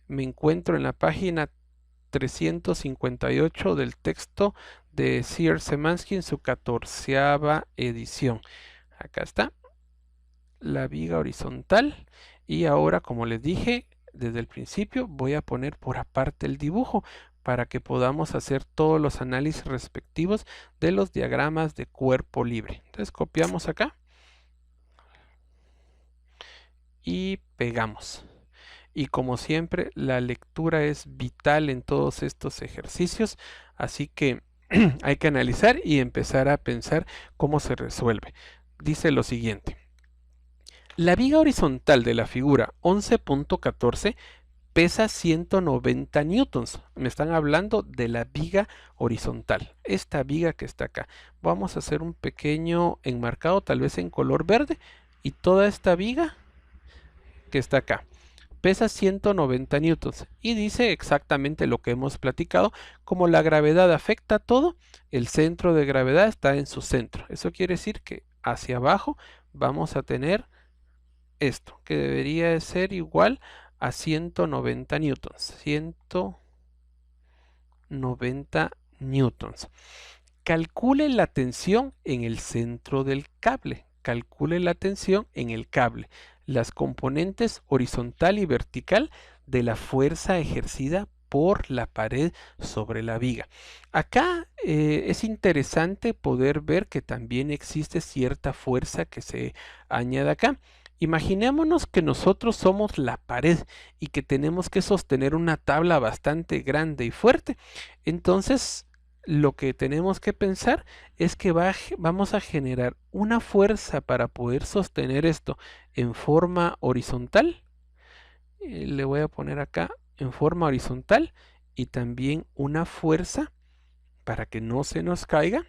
me encuentro en la página 358 del texto de Sears-Zemansky en su 14ª edición. Acá está la viga horizontal y ahora, como les dije desde el principio, voy a poner por aparte el dibujo para que podamos hacer todos los análisis respectivos de los diagramas de cuerpo libre. Entonces copiamos acá y pegamos. Y como siempre, la lectura es vital en todos estos ejercicios, así que hay que analizar y empezar a pensar cómo se resuelve. Dice lo siguiente. La viga horizontal de la figura 11.14 pesa 190 newtons. Me están hablando de la viga horizontal, esta viga que está acá. Vamos a hacer un pequeño enmarcado, tal vez en color verde, y toda esta viga que está acá pesa 190 newtons y dice exactamente lo que hemos platicado. Como la gravedad afecta a todo, el centro de gravedad está en su centro. Eso quiere decir que hacia abajo vamos a tener esto, que debería de ser igual a 190 newtons. 190 newtons. Calcule la tensión en el centro del cable. Calcule la tensión en el cable. Las componentes horizontal y vertical de la fuerza ejercida por la pared sobre la viga. Acá es interesante poder ver que también existe cierta fuerza que se añade acá. Imaginémonos que nosotros somos la pared y que tenemos que sostener una tabla bastante grande y fuerte. Entonces, lo que tenemos que pensar es que vamos a generar una fuerza para poder sostener esto en forma horizontal. Le voy a poner acá en forma horizontal y también una fuerza para que no se nos caiga,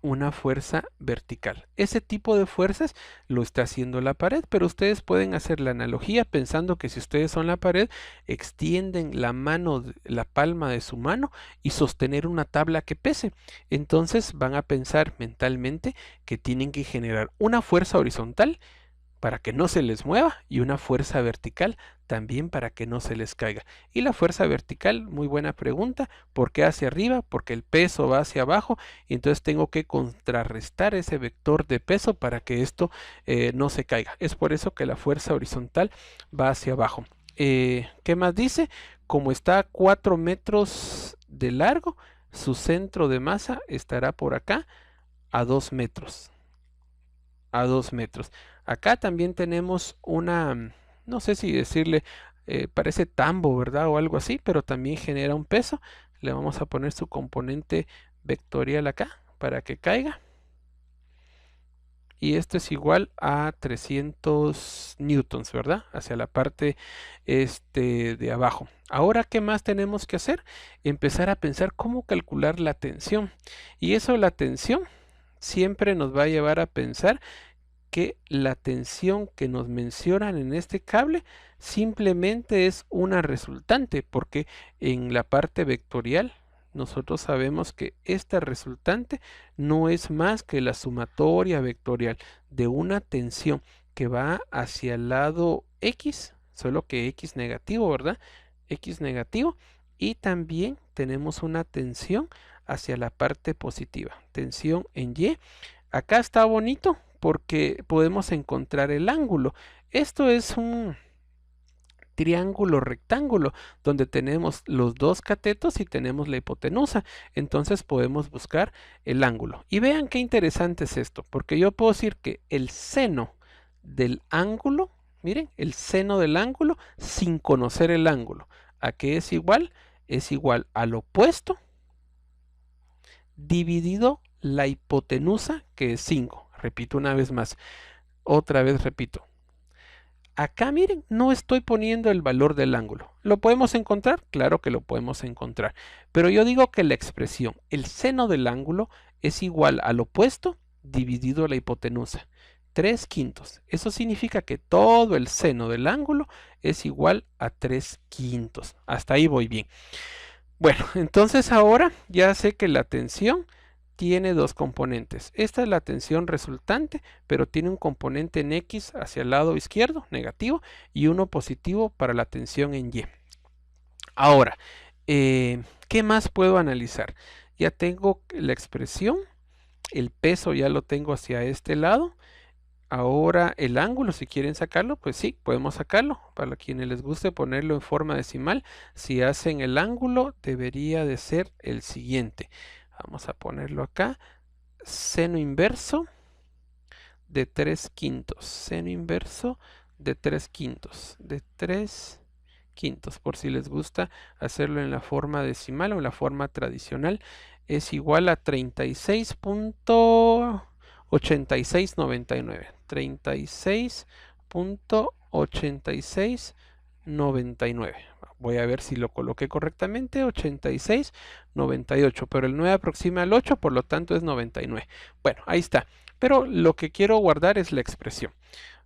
una fuerza vertical. Ese tipo de fuerzas lo está haciendo la pared, pero ustedes pueden hacer la analogía pensando que si ustedes son la pared, extienden la mano, la palma de su mano y sostener una tabla que pese. Entonces van a pensar mentalmente que tienen que generar una fuerza horizontal para que no se les mueva y una fuerza vertical también para que no se les caiga. Y la fuerza vertical, muy buena pregunta, ¿por qué hacia arriba? Porque el peso va hacia abajo y entonces tengo que contrarrestar ese vector de peso para que esto no se caiga. Es por eso que la fuerza horizontal va hacia abajo. ¿Qué más dice? Como está a 4 metros de largo, su centro de masa estará por acá a 2 metros. A 2 metros. Acá también tenemos una, no sé si decirle, parece tambo, ¿verdad? O algo así, pero también genera un peso. Le vamos a poner su componente vectorial acá para que caiga. Y esto es igual a 300 newtons, ¿verdad? Hacia la parte de abajo. Ahora, ¿qué más tenemos que hacer? Empezar a pensar cómo calcular la tensión. Y eso, la tensión, siempre nos va a llevar a pensar que la tensión que nos mencionan en este cable simplemente es una resultante, porque en la parte vectorial nosotros sabemos que esta resultante no es más que la sumatoria vectorial de una tensión que va hacia el lado X, solo que X negativo, ¿verdad? X negativo, y también tenemos una tensión hacia la parte positiva, tensión en Y. Acá está bonito porque podemos encontrar el ángulo. Esto es un triángulo rectángulo donde tenemos los dos catetos y tenemos la hipotenusa. Entonces podemos buscar el ángulo. Y vean qué interesante es esto, porque yo puedo decir que el seno del ángulo, miren, el seno del ángulo sin conocer el ángulo. ¿A qué es igual? Es igual al opuesto dividido la hipotenusa, que es 5. Repito una vez más. Otra vez repito. Acá miren, no estoy poniendo el valor del ángulo. ¿Lo podemos encontrar? Claro que lo podemos encontrar. Pero yo digo que la expresión, el seno del ángulo, es igual al opuesto dividido la hipotenusa. 3/5. Eso significa que todo el seno del ángulo es igual a 3/5. Hasta ahí voy bien. Bueno, entonces ahora ya sé que la tensión tiene dos componentes. Esta es la tensión resultante, pero tiene un componente en X hacia el lado izquierdo, negativo, y uno positivo para la tensión en Y. Ahora, ¿qué más puedo analizar? Ya tengo la expresión, el peso ya lo tengo hacia este lado. Ahora el ángulo, si quieren sacarlo, pues sí, podemos sacarlo. Para quienes les guste ponerlo en forma decimal, si hacen el ángulo, debería de ser el siguiente. Vamos a ponerlo acá. Seno inverso de 3/5. Seno inverso de 3/5. De 3/5. Por si les gusta hacerlo en la forma decimal o en la forma tradicional, es igual a 36.8699. 36.8699. Voy a ver si lo coloqué correctamente. 86.98, pero el 9 aproxima al 8, por lo tanto es 99. Bueno, ahí está. Pero lo que quiero guardar es la expresión.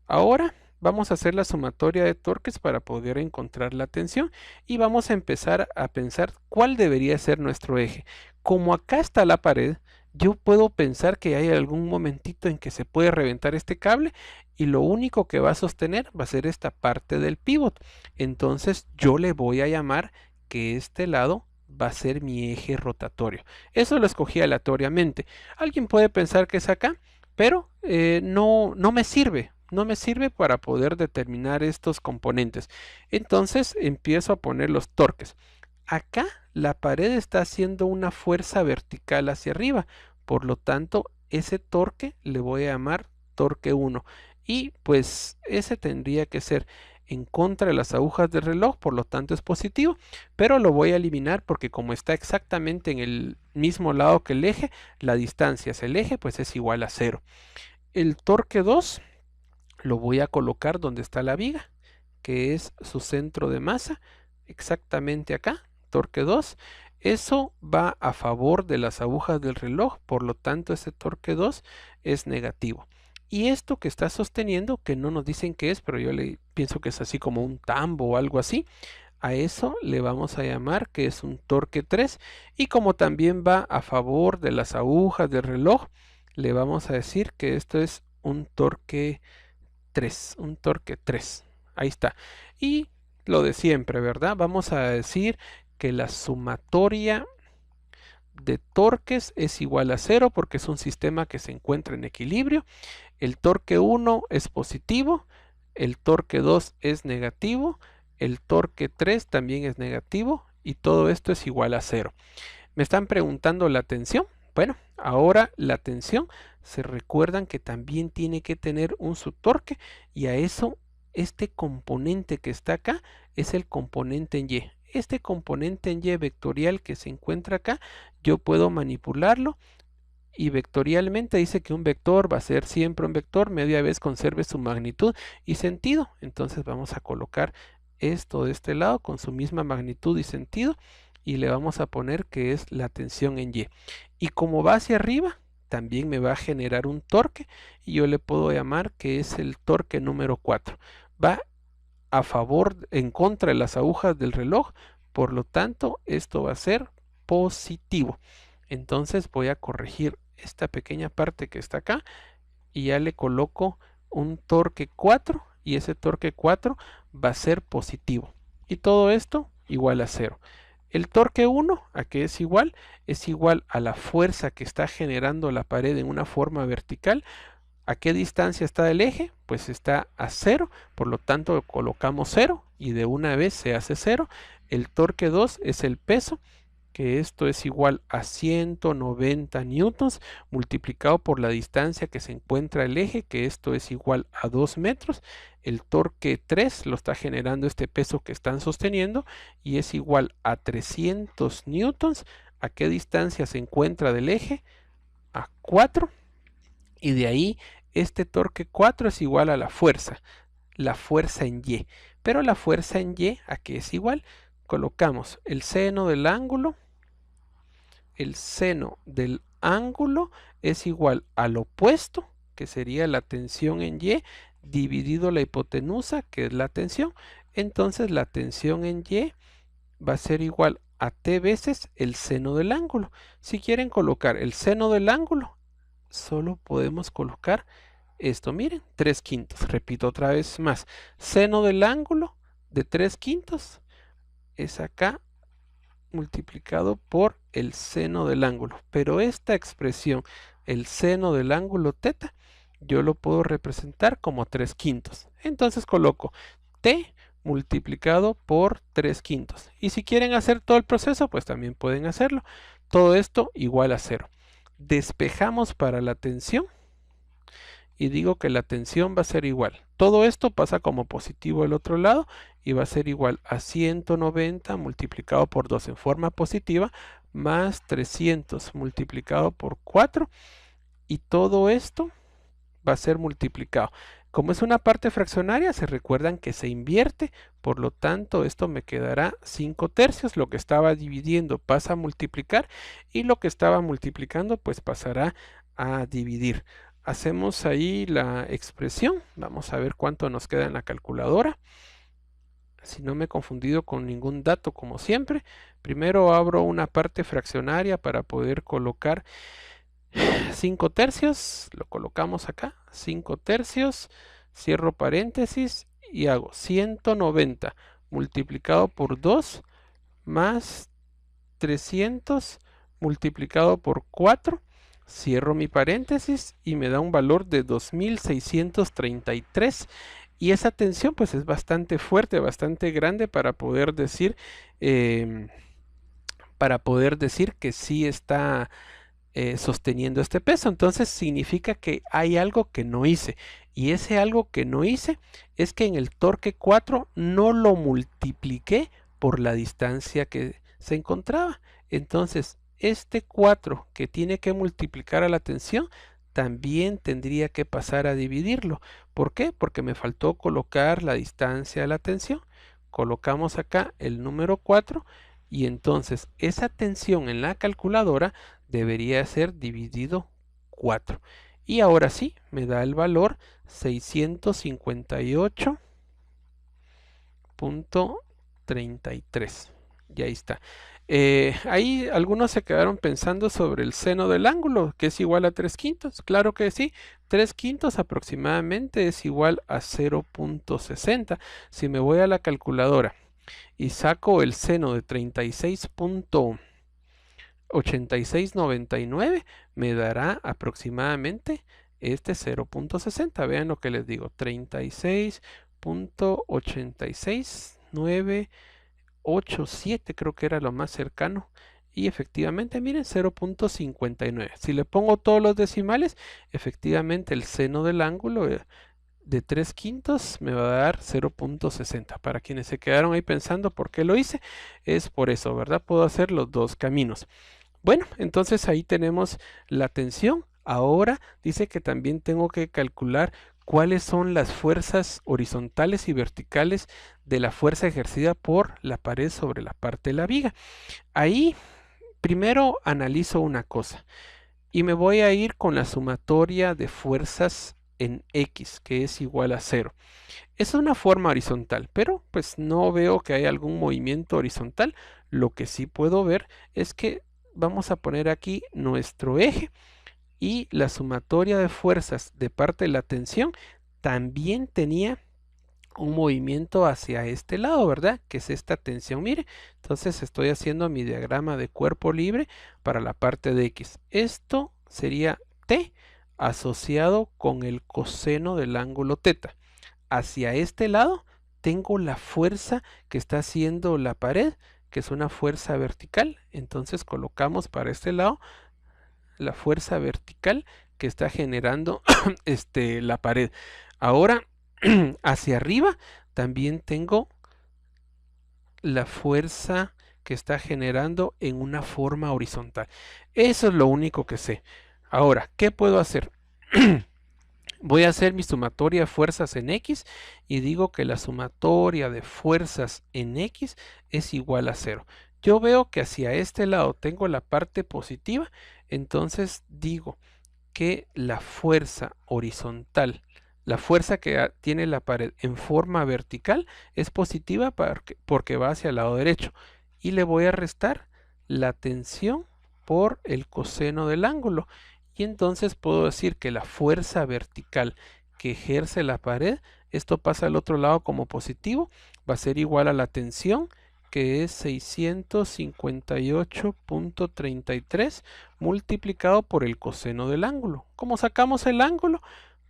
Ahora vamos a hacer la sumatoria de torques para poder encontrar la tensión y vamos a empezar a pensar cuál debería ser nuestro eje. Como acá está la pared, yo puedo pensar que hay algún momentito en que se puede reventar este cable y lo único que va a sostener va a ser esta parte del pivot. Entonces yo le voy a llamar que este lado va a ser mi eje rotatorio. Eso lo escogí aleatoriamente. Alguien puede pensar que es acá, pero no me sirve. No me sirve para poder determinar estos componentes. Entonces empiezo a poner los torques. Acá la pared está haciendo una fuerza vertical hacia arriba. Por lo tanto, ese torque le voy a llamar torque 1. Y pues ese tendría que ser en contra de las agujas del reloj, por lo tanto es positivo, pero lo voy a eliminar porque como está exactamente en el mismo lado que el eje, la distancia hacia el eje pues es igual a 0. El torque 2 lo voy a colocar donde está la viga, que es su centro de masa, exactamente acá, torque 2. Eso va a favor de las agujas del reloj, por lo tanto ese torque 2 es negativo. Y esto que está sosteniendo, que no nos dicen qué es, pero yo le pienso que es así como un tambo o algo así, a eso le vamos a llamar que es un torque 3. Y como también va a favor de las agujas del reloj, le vamos a decir que esto es un torque 3, un torque 3. Ahí está. Y lo de siempre, ¿verdad? Vamos a decir que la sumatoria de torques es igual a 0 porque es un sistema que se encuentra en equilibrio. El torque 1 es positivo, el torque 2 es negativo, el torque 3 también es negativo y todo esto es igual a 0. Me están preguntando la tensión. Bueno, ahora la tensión se recuerdan que también tiene que tener un subtorque y a eso este componente que está acá es el componente en Y. Este componente en Y vectorial que se encuentra acá, yo puedo manipularlo y vectorialmente dice que un vector va a ser siempre un vector media vez conserve su magnitud y sentido. Entonces vamos a colocar esto de este lado con su misma magnitud y sentido y le vamos a poner que es la tensión en Y. Y como va hacia arriba, también me va a generar un torque y yo le puedo llamar que es el torque número 4. Va a favor, en contra de las agujas del reloj, por lo tanto esto va a ser positivo. Entonces voy a corregir esta pequeña parte que está acá y ya le coloco un torque 4 y ese torque 4 va a ser positivo. Y todo esto igual a 0. El torque 1, ¿a qué es igual? Es igual a la fuerza que está generando la pared en una forma vertical. ¿A qué distancia está del eje? Pues está a 0, por lo tanto colocamos 0 y de una vez se hace 0. El torque 2 es el peso, que esto es igual a 190 newtons multiplicado por la distancia que se encuentra el eje, que esto es igual a 2 metros. El torque 3 lo está generando este peso que están sosteniendo y es igual a 300 newtons. ¿A qué distancia se encuentra del eje? A 4. Y de ahí este torque 4 es igual a la fuerza en Y. Pero la fuerza en Y, ¿a qué es igual? Colocamos el seno del ángulo es igual al opuesto, que sería la tensión en Y, dividido la hipotenusa, que es la tensión. Entonces la tensión en Y va a ser igual a T veces el seno del ángulo. Si quieren colocar el seno del ángulo, solo podemos colocar esto, miren, 3/5. Repito otra vez más, seno del ángulo de 3/5 es acá multiplicado por el seno del ángulo. Pero esta expresión, el seno del ángulo teta, yo lo puedo representar como 3/5. Entonces coloco t multiplicado por 3/5. Y si quieren hacer todo el proceso, pues también pueden hacerlo. Todo esto igual a 0. Despejamos para la tensión y digo que la tensión va a ser igual. Todo esto pasa como positivo al otro lado y va a ser igual a 190 multiplicado por 2 en forma positiva más 300 multiplicado por 4 y todo esto va a ser multiplicado. Como es una parte fraccionaria, se recuerdan que se invierte, por lo tanto esto me quedará 5/3, lo que estaba dividiendo pasa a multiplicar y lo que estaba multiplicando pues pasará a dividir. hacemos ahí la expresión. Vamos a ver cuánto nos queda en la calculadora. Si no me he confundido con ningún dato, como siempre. Primero abro una parte fraccionaria para poder colocar 5 tercios. Lo colocamos acá. 5 tercios. Cierro paréntesis y hago 190 multiplicado por 2 más 300 multiplicado por 4. Cierro mi paréntesis y me da un valor de 2633. Y esa tensión pues es bastante fuerte, bastante grande para poder decir que sí está sosteniendo este peso. Entonces significa que hay algo que no hice. Y ese algo que no hice es que en el torque 4 no lo multipliqué por la distancia que se encontraba. Entonces, este 4 que tiene que multiplicar a la tensión, también tendría que pasar a dividirlo. ¿Por qué? Porque me faltó colocar la distancia a la tensión. Colocamos acá el número 4 y entonces esa tensión en la calculadora debería ser dividido 4. Y ahora sí, me da el valor 658.33. Y ahí está. Ahí algunos se quedaron pensando sobre el seno del ángulo, que es igual a 3 quintos. Claro que sí, 3 quintos aproximadamente es igual a 0.60. Si me voy a la calculadora y saco el seno de 36.8699, me dará aproximadamente este 0.60. Vean lo que les digo, 36.86987 creo que era lo más cercano. Y efectivamente, miren, 0.59. Si le pongo todos los decimales, efectivamente el seno del ángulo de 3 quintos me va a dar 0.60. Para quienes se quedaron ahí pensando por qué lo hice, es por eso, ¿verdad? Puedo hacer los dos caminos. Bueno, entonces ahí tenemos la tensión. Ahora dice que también tengo que calcular cuáles son las fuerzas horizontales y verticales de la fuerza ejercida por la pared sobre la parte de la viga. Ahí primero analizo una cosa y me voy a ir con la sumatoria de fuerzas en X, que es igual a 0. Es una forma horizontal, pero pues no veo que haya algún movimiento horizontal. Lo que sí puedo ver es que vamos a poner aquí nuestro eje y la sumatoria de fuerzas de parte de la tensión también tenía un movimiento hacia este lado, ¿verdad? Que es esta tensión, mire. Entonces estoy haciendo mi diagrama de cuerpo libre para la parte de X. Esto sería T asociado con el coseno del ángulo teta. Hacia este lado tengo la fuerza que está haciendo la pared, que es una fuerza vertical. Entonces colocamos para este lado la fuerza vertical que está generando la pared. Ahora, hacia arriba también tengo la fuerza que está generando en una forma horizontal. Eso es lo único que sé. Ahora, ¿qué puedo hacer? Voy a hacer mi sumatoria de fuerzas en X y digo que la sumatoria de fuerzas en X es igual a 0. Yo veo que hacia este lado tengo la parte positiva, entonces digo que la fuerza horizontal, la fuerza que tiene la pared en forma vertical es positiva porque va hacia el lado derecho. Y le voy a restar la tensión por el coseno del ángulo. Y entonces puedo decir que la fuerza vertical que ejerce la pared, esto pasa al otro lado como positivo, va a ser igual a la tensión, que es 658.33 multiplicado por el coseno del ángulo. ¿Cómo sacamos el ángulo?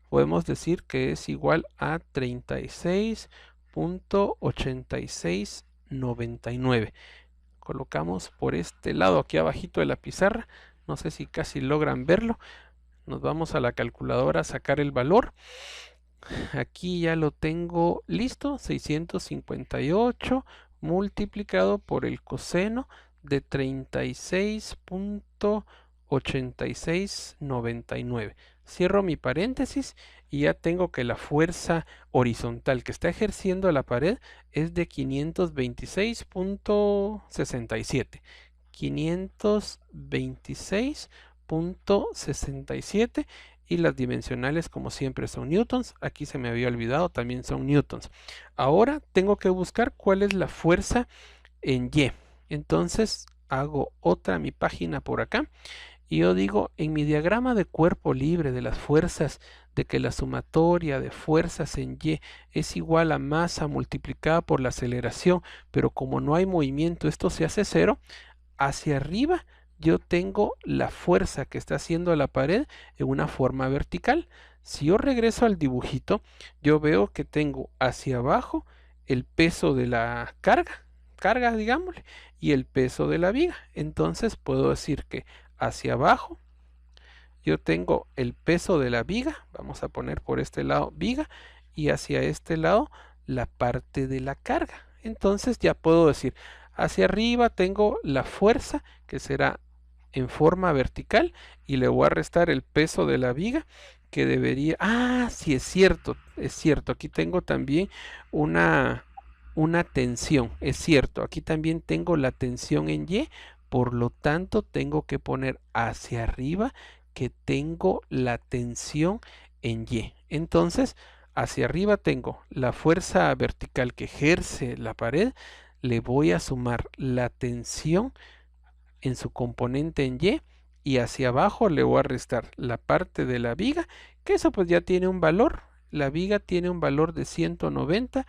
Podemos decir que es igual a 36.8699. Colocamos por este lado aquí abajito de la pizarra. No sé si casi logran verlo. Nos vamos a la calculadora a sacar el valor. Aquí ya lo tengo listo. 658 multiplicado por el coseno de 36.8699. Cierro mi paréntesis y ya tengo que la fuerza horizontal que está ejerciendo la pared es de 526.67. 526.67 y las dimensionales como siempre son newtons. Aquí se me había olvidado, también son newtons. Ahora tengo que buscar cuál es la fuerza en Y. Entonces hago otra mi página por acá y yo digo, en mi diagrama de cuerpo libre de las fuerzas, de que la sumatoria de fuerzas en Y es igual a masa multiplicada por la aceleración, pero como no hay movimiento, esto se hace cero. Hacia arriba yo tengo la fuerza que está haciendo la pared en una forma vertical. Si yo regreso al dibujito, yo veo que tengo hacia abajo el peso de la carga, digámosle, y el peso de la viga. Entonces puedo decir que hacia abajo yo tengo el peso de la viga, vamos a poner por este lado viga, y hacia este lado la parte de la carga. Entonces ya puedo decir, hacia arriba tengo la fuerza que será en forma vertical y le voy a restar el peso de la viga que debería... Ah, sí, es cierto. Aquí tengo también una, una tensión, es cierto. Aquí también tengo la tensión en Y, por lo tanto tengo que poner hacia arriba que tengo la tensión en Y. Entonces, hacia arriba tengo la fuerza vertical que ejerce la pared, le voy a sumar la tensión en su componente en y hacia abajo le voy a restar la parte de la viga, que eso pues ya tiene un valor. La viga tiene un valor de 190,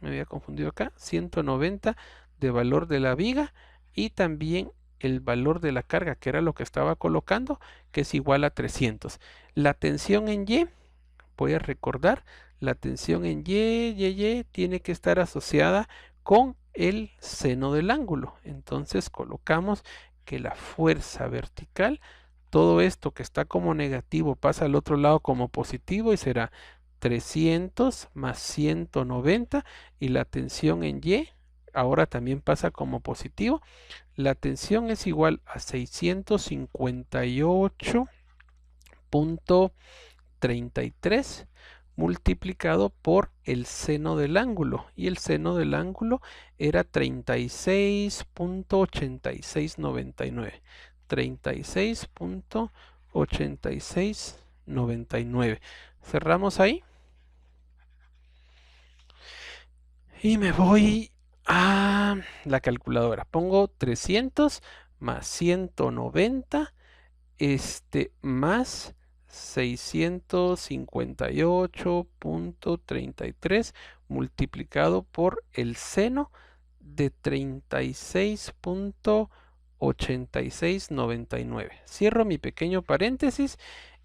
me había confundido acá, 190 de valor de la viga y también el valor de la carga, que era lo que estaba colocando, que es igual a 300. La tensión en Y, voy a recordar, la tensión en Y tiene que estar asociada con el seno del ángulo. Entonces colocamos que la fuerza vertical, todo esto que está como negativo pasa al otro lado como positivo y será 300 más 190 y la tensión en Y ahora también pasa como positivo. La tensión es igual a 658.33 multiplicado por el seno del ángulo, y el seno del ángulo era 36.8699. 36.8699. Cerramos ahí y me voy a la calculadora. Pongo 300 más 190 más 658.33 multiplicado por el seno de 36.8699. Cierro mi pequeño paréntesis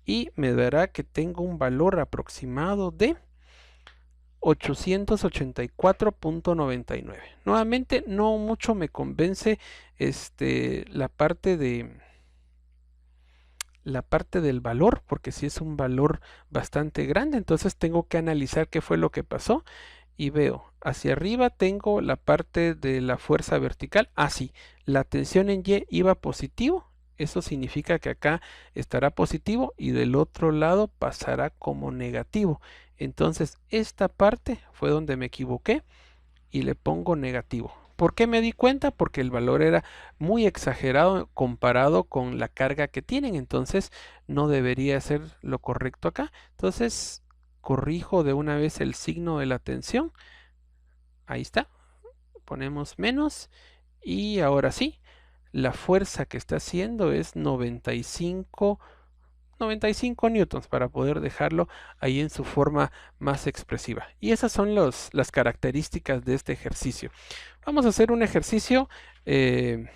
y me dará que tengo un valor aproximado de 884.99. Nuevamente, no mucho me convence la parte del valor, porque si es un valor bastante grande, entonces tengo que analizar qué fue lo que pasó y veo hacia arriba tengo la parte de la fuerza vertical. Sí, la tensión en Y iba positivo, eso significa que acá estará positivo y del otro lado pasará como negativo. Entonces esta parte fue donde me equivoqué y le pongo negativo. ¿Por qué me di cuenta? Porque el valor era muy exagerado comparado con la carga que tienen, entonces no debería ser lo correcto acá. Entonces corrijo de una vez el signo de la tensión. Ahí está. Ponemos menos y ahora sí, la fuerza que está haciendo es 95 newtons para poder dejarlo ahí en su forma más expresiva. Y esas son las características de este ejercicio. Vamos a hacer un ejercicio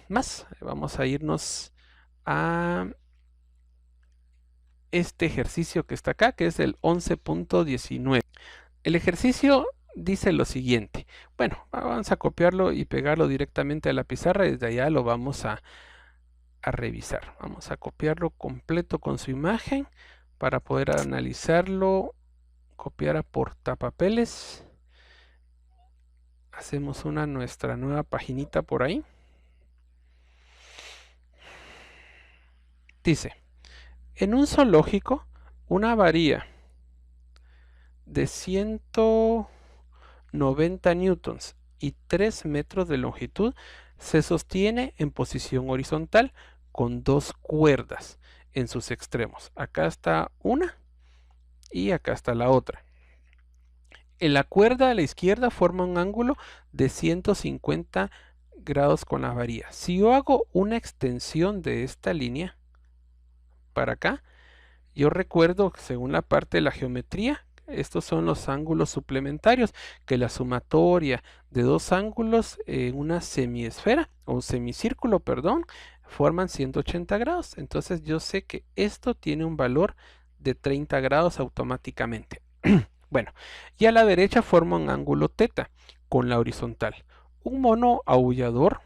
más. Vamos a irnos a este ejercicio que está acá, que es el 11.19. El ejercicio dice lo siguiente. Bueno, vamos a copiarlo y pegarlo directamente a la pizarra y desde allá lo vamos a revisar. Vamos a copiarlo completo con su imagen para poder analizarlo. Copiar a portapapeles. Hacemos nuestra nueva paginita por ahí. Dice, en un zoológico, una varía de 190 newtons y 3 metros de longitud Se sostiene en posición horizontal con dos cuerdas en sus extremos. Acá está una y acá está la otra. En la cuerda a la izquierda forma un ángulo de 150 grados con la varilla. Si yo hago una extensión de esta línea para acá, yo recuerdo, según la parte de la geometría, estos son los ángulos suplementarios, que la sumatoria de dos ángulos en una semiesfera o un semicírculo, perdón, forman 180 grados. Entonces yo sé que esto tiene un valor de 30 grados automáticamente. Bueno, y a la derecha forma un ángulo teta con la horizontal. Un mono aullador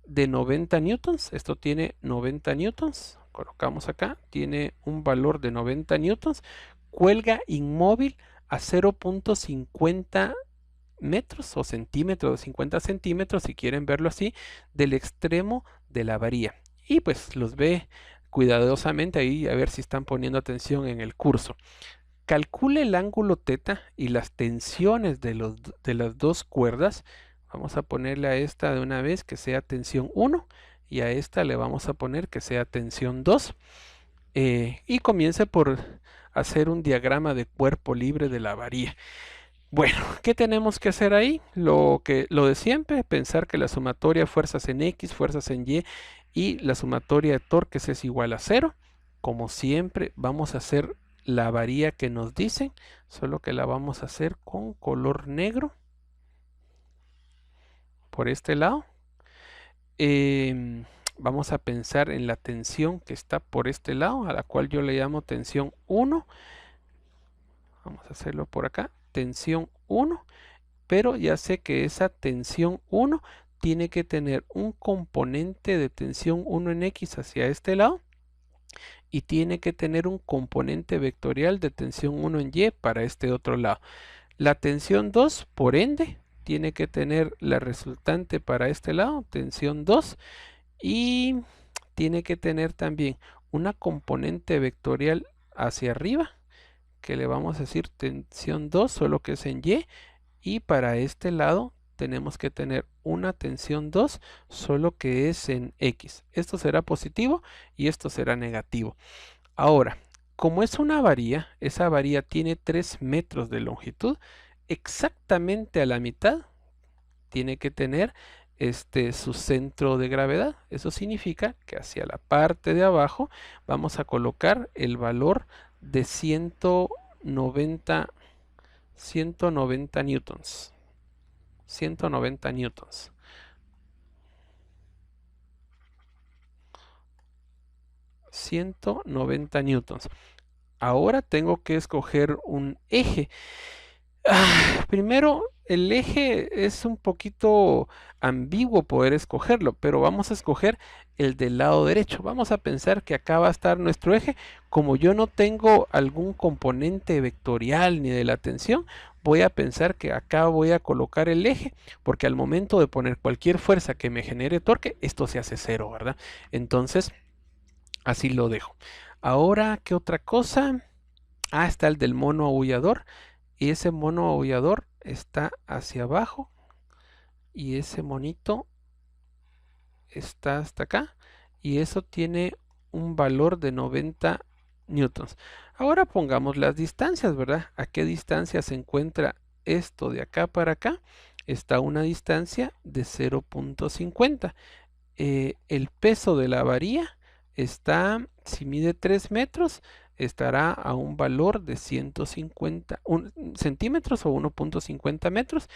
de 90 newtons, esto tiene 90 newtons, colocamos acá, tiene un valor de 90 newtons, cuelga inmóvil a 0.50 metros o centímetros, 50 centímetros, si quieren verlo así, del extremo de la varilla. Y pues los ve cuidadosamente ahí a ver si están poniendo atención en el curso. Calcule el ángulo teta y las tensiones de las dos cuerdas. Vamos a ponerle a esta de una vez que sea tensión 1 y a esta le vamos a poner que sea tensión 2. Y comience por hacer un diagrama de cuerpo libre de la varilla. Bueno, ¿qué tenemos que hacer ahí? Lo de siempre, pensar que la sumatoria de fuerzas en X, fuerzas en y la sumatoria de torques es igual a 0. Como siempre, vamos a hacer la varilla que nos dicen, solo que la vamos a hacer con color negro por este lado. Vamos a pensar en la tensión que está por este lado, a la cual yo le llamo tensión 1. Vamos a hacerlo por acá, tensión 1, pero ya sé que esa tensión 1 tiene que tener un componente de tensión 1 en X hacia este lado y tiene que tener un componente vectorial de tensión 1 en Y para este otro lado. La tensión 2, por ende, tiene que tener la resultante para este lado, tensión 2, y tiene que tener también una componente vectorial hacia arriba, que le vamos a decir tensión 2, solo que es en y para este lado tenemos que tener una tensión 2, solo que es en X. Esto será positivo y esto será negativo. Ahora, como es una varilla, esa varilla tiene 3 metros de longitud, exactamente a la mitad tiene que tener su centro de gravedad. Eso significa que hacia la parte de abajo vamos a colocar el valor de 190 newtons. 190 newtons. Ahora tengo que escoger un eje. Primero, el eje es un poquito ambiguo poder escogerlo, pero vamos a escoger el del lado derecho. Vamos a pensar que acá va a estar nuestro eje. Como yo no tengo algún componente vectorial ni de la tensión, voy a pensar que acá voy a colocar el eje, porque al momento de poner cualquier fuerza que me genere torque, esto se hace cero, ¿verdad? Entonces, así lo dejo. Ahora, ¿qué otra cosa? Está el del mono aullador. Y ese mono aullador está hacia abajo. Y ese monito está hasta acá. Y eso tiene un valor de 90 newtons. Ahora pongamos las distancias, ¿verdad? ¿A qué distancia se encuentra esto de acá para acá? Está a una distancia de 0.50. El peso de la varilla está, si mide 3 metros, estará a un valor de 150 centímetros o 1.50 metros,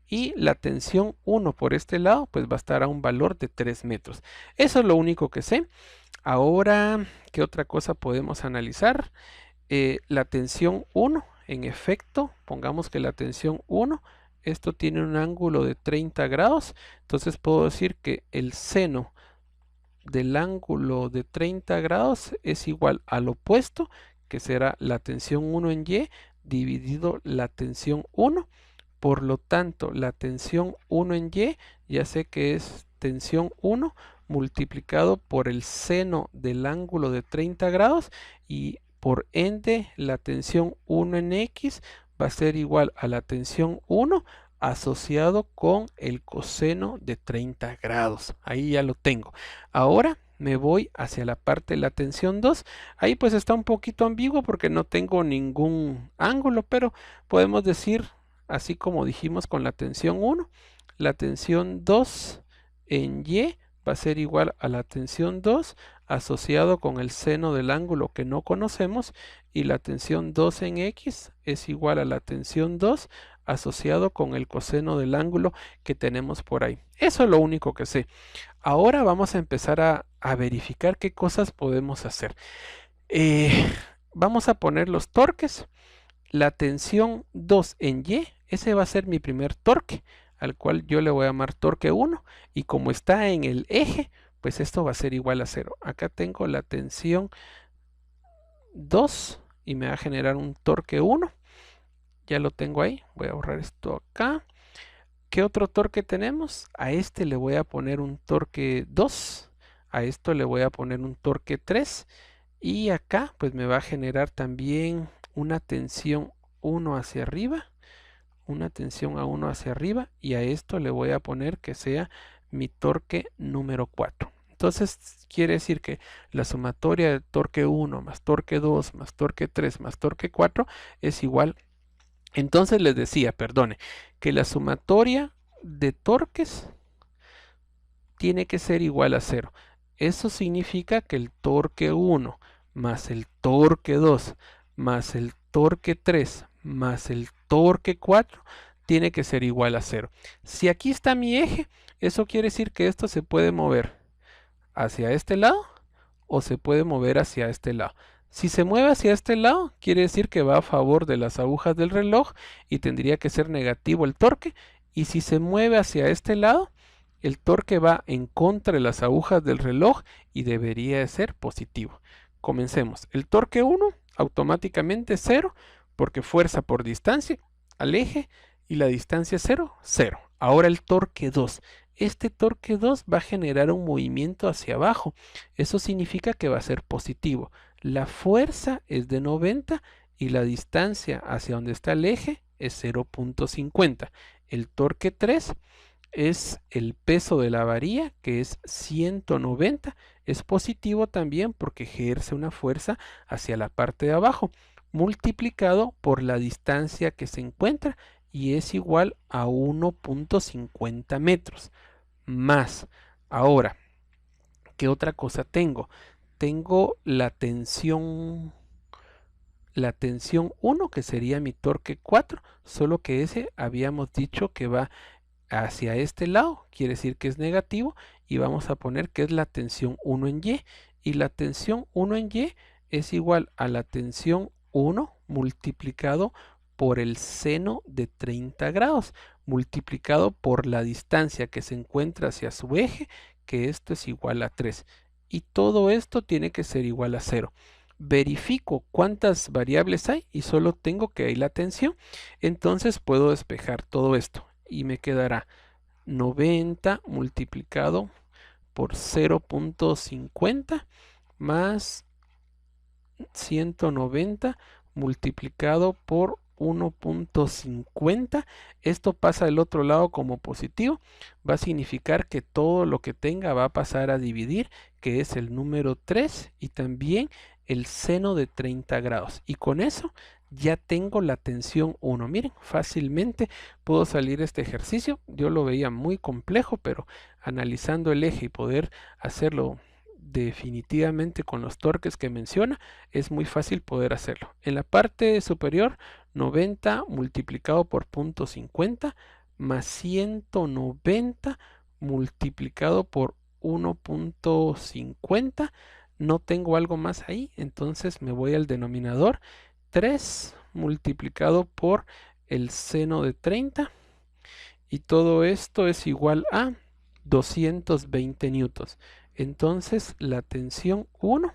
y la tensión 1 por este lado pues va a estar a un valor de 3 metros. Eso es lo único que sé. Ahora, ¿qué otra cosa podemos analizar? La tensión 1, en efecto, pongamos que la tensión 1, esto tiene un ángulo de 30 grados, entonces puedo decir que el seno del ángulo de 30 grados es igual al opuesto, que será la tensión 1 en Y dividido la tensión 1. Por lo tanto, la tensión 1 en Y, ya sé que es tensión 1 multiplicado por el seno del ángulo de 30 grados, y por ende la tensión 1 en X va a ser igual a la tensión 1 asociado con el coseno de 30 grados. Ahí ya lo tengo. Ahora me voy hacia la parte de la tensión 2. Ahí pues está un poquito ambiguo porque no tengo ningún ángulo, pero podemos decir, así como dijimos con la tensión 1, la tensión 2 en Y va a ser igual a la tensión 2 asociado con el seno del ángulo que no conocemos, y la tensión 2 en X es igual a la tensión 2 asociado con el coseno del ángulo que tenemos por ahí. Eso es lo único que sé. Ahora vamos a empezar a verificar qué cosas podemos hacer. Vamos a poner los torques. La tensión 2 en Y, ese va a ser mi primer torque, al cual yo le voy a llamar torque 1, y como está en el eje, pues esto va a ser igual a 0. Acá tengo la tensión 2 y me va a generar un torque 1. Ya lo tengo ahí. Voy a borrar esto acá. ¿Qué otro torque tenemos? A este le voy a poner un torque 2. A esto le voy a poner un torque 3. Y acá pues me va a generar también una tensión 1 hacia arriba. Una tensión a 1 hacia arriba. Y a esto le voy a poner que sea mi torque número 4. Entonces quiere decir que la sumatoria del torque 1 más torque 2 más torque 3 más torque 4 es igual. Entonces les decía, perdone, que la sumatoria de torques tiene que ser igual a 0. Eso significa que el torque 1 más el torque 2 más el torque 3 más el torque 4 tiene que ser igual a 0. Si aquí está mi eje, eso quiere decir que esto se puede mover hacia este lado o se puede mover hacia este lado. Si se mueve hacia este lado, quiere decir que va a favor de las agujas del reloj y tendría que ser negativo el torque. Y si se mueve hacia este lado, el torque va en contra de las agujas del reloj y debería de ser positivo. Comencemos. El torque 1 automáticamente 0 porque fuerza por distancia al eje y la distancia 0, 0. Ahora el torque 2. Este torque 2 va a generar un movimiento hacia abajo. Eso significa que va a ser positivo. La fuerza es de 90 y la distancia hacia donde está el eje es 0.50. El torque 3 es el peso de la varilla, que es 190. Es positivo también porque ejerce una fuerza hacia la parte de abajo, multiplicado por la distancia que se encuentra, y es igual a 1.50 metros. Más, ahora, ¿qué otra cosa tengo? Tengo la tensión 1, que sería mi torque 4, solo que ese habíamos dicho que va hacia este lado, quiere decir que es negativo, y vamos a poner que es la tensión 1 en Y, y la tensión 1 en Y es igual a la tensión 1 multiplicado por el seno de 30 grados, multiplicado por la distancia que se encuentra hacia su eje, que esto es igual a 3. Y todo esto tiene que ser igual a 0. Verifico cuántas variables hay y solo tengo que hay la tensión. Entonces puedo despejar todo esto y me quedará 90 multiplicado por 0.50 más 190 multiplicado por 1.50. Esto pasa del otro lado como positivo. Va a significar que todo lo que tenga va a pasar a dividir, que es el número 3 y también el seno de 30 grados. Y con eso ya tengo la tensión 1. Miren, fácilmente puedo salir este ejercicio. Yo lo veía muy complejo, pero analizando el eje y poder hacerlo definitivamente con los torques que menciona, es muy fácil poder hacerlo. En la parte superior, 90 multiplicado por 0.50 más 190 multiplicado por 1.50. No tengo algo más ahí, entonces me voy al denominador. 3 multiplicado por el seno de 30, y todo esto es igual a 220 newtons. Entonces la tensión 1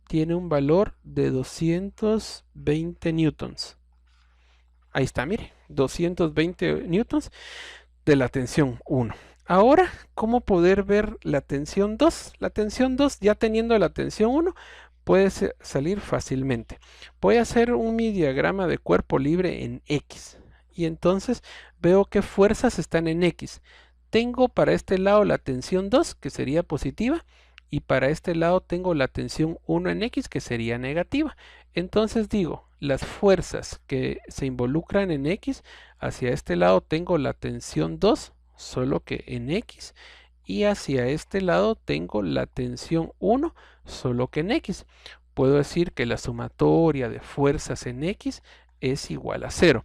tiene un valor de 220 newtons. Ahí está, mire, 220 newtons de la tensión 1. Ahora, ¿cómo poder ver la tensión 2? La tensión 2, ya teniendo la tensión 1, puede salir fácilmente. Voy a hacer mi diagrama de cuerpo libre en X. y entonces veo que fuerzas están en X. Tengo para este lado la tensión 2, que sería positiva, y para este lado tengo la tensión 1 en X, que sería negativa. Entonces digo, las fuerzas que se involucran en X, hacia este lado tengo la tensión 2, solo que en X, y hacia este lado tengo la tensión 1, solo que en X. Puedo decir que la sumatoria de fuerzas en X es igual a 0.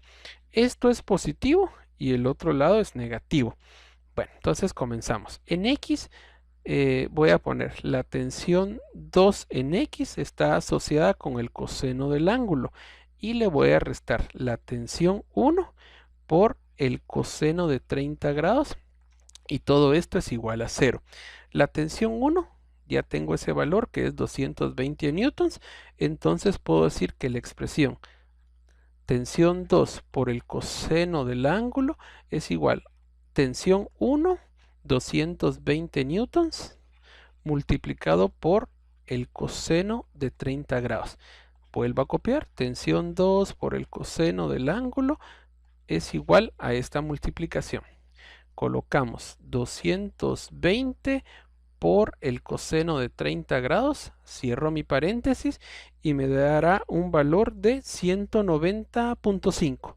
Esto es positivo y el otro lado es negativo. Bueno, entonces comenzamos. En X voy a poner la tensión 2 en X está asociada con el coseno del ángulo y le voy a restar la tensión 1 por el coseno de 30 grados y todo esto es igual a 0. La tensión 1, ya tengo ese valor que es 220 newtons, entonces puedo decir que la expresión tensión 2 por el coseno del ángulo es igual tensión 1, 220 newtons, multiplicado por el coseno de 30 grados. Vuelvo a copiar, tensión 2 por el coseno del ángulo es igual a esta multiplicación. Colocamos 220 por el coseno de 30 grados, cierro mi paréntesis y me dará un valor de 190.5.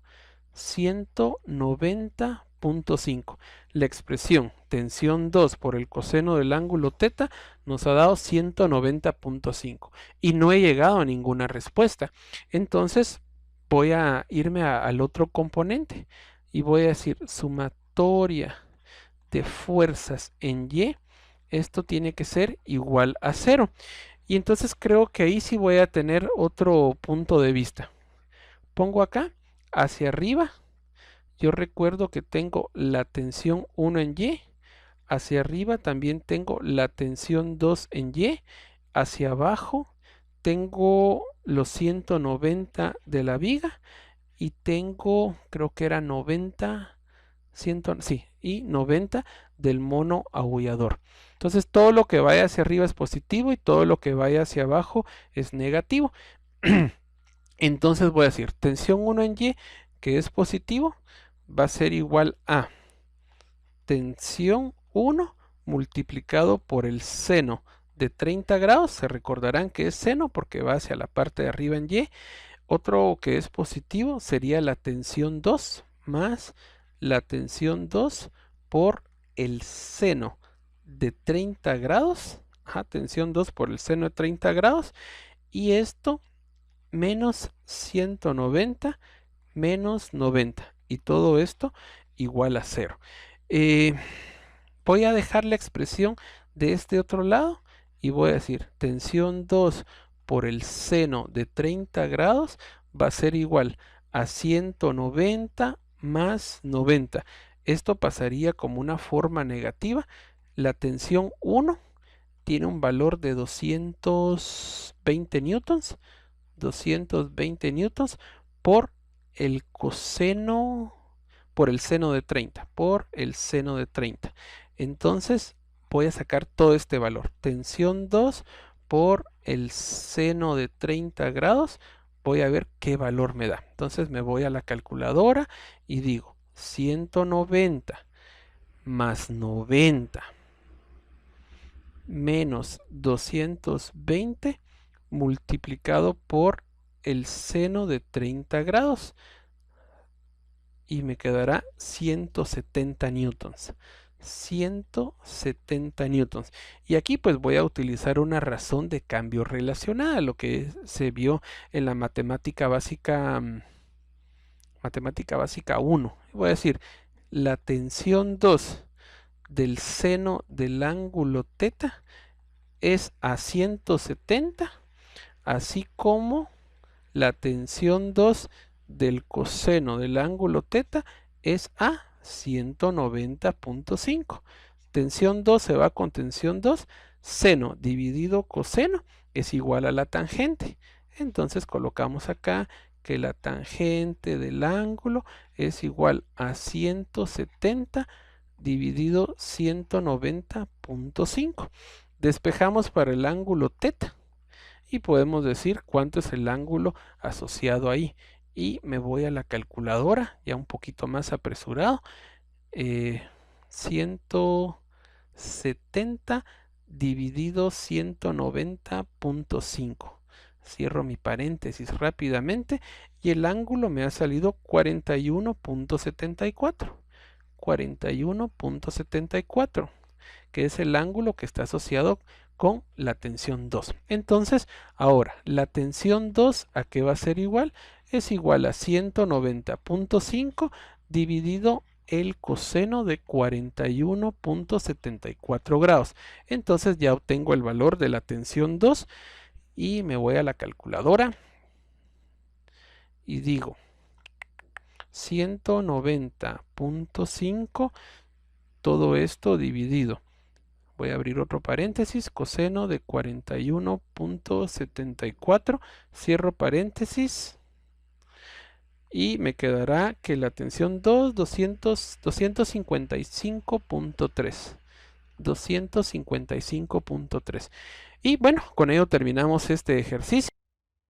190.5. La expresión tensión 2 por el coseno del ángulo θ nos ha dado 190.5 y no he llegado a ninguna respuesta. Entonces voy a irme al otro componente y voy a decir sumatoria de fuerzas en Y. Esto tiene que ser igual a 0. Y entonces creo que ahí sí voy a tener otro punto de vista. Pongo acá hacia arriba. Yo recuerdo que tengo la tensión 1 en Y. Hacia arriba también tengo la tensión 2 en Y. Hacia abajo tengo los 190 de la viga. Y tengo, creo que era 90, 100, sí, y 90 del mono aullador. Entonces todo lo que vaya hacia arriba es positivo y todo lo que vaya hacia abajo es negativo. Entonces voy a decir tensión 1 en Y, que es positivo, va a ser igual a tensión 1 multiplicado por el seno de 30 grados. Se recordarán que es seno porque va hacia la parte de arriba en Y. Otro que es positivo sería la tensión 2 más la tensión 2 por el seno de 30 grados. Tensión 2 por el seno de 30 grados. Y esto menos 190 menos 90. Y todo esto igual a 0. Voy a dejar la expresión de este otro lado y voy a decir tensión 2 por el seno de 30 grados va a ser igual a 190 más 90. Esto pasaría como una forma negativa. La tensión 1 tiene un valor de 220 newtons. 220 newtons por el coseno, por el seno de 30, por el seno de 30. Entonces voy a sacar todo este valor. Tensión 2 por el seno de 30 grados. Voy a ver qué valor me da. Entonces me voy a la calculadora y digo 190 más 90 menos 220 multiplicado por el seno de 30 grados y me quedará 170 newtons. 170 newtons. Y aquí pues voy a utilizar una razón de cambio relacionada, lo que se vio en la matemática básica 1. Voy a decir, la tensión 2 del seno del ángulo θ es a 170, así como la tensión 2 del coseno del ángulo θ es a 190.5. Tensión 2 se va con tensión 2, seno dividido coseno es igual a la tangente. Entonces colocamos acá que la tangente del ángulo es igual a 170 dividido 190.5. Despejamos para el ángulo θ y podemos decir cuánto es el ángulo asociado ahí. y me voy a la calculadora, ya un poquito más apresurado. 170 dividido 190.5. Cierro mi paréntesis rápidamente y el ángulo me ha salido 41.74. 41.74, que es el ángulo que está asociado con la tensión 2. Entonces, ahora, la tensión 2, ¿a qué va a ser igual? Es igual a 190.5 dividido el coseno de 41.74 grados. Entonces ya obtengo el valor de la tensión 2 y me voy a la calculadora y digo 190.5, todo esto dividido. Voy a abrir otro paréntesis, coseno de 41.74, cierro paréntesis y me quedará que la tensión 255.3. 255.3. Y bueno, con ello terminamos este ejercicio.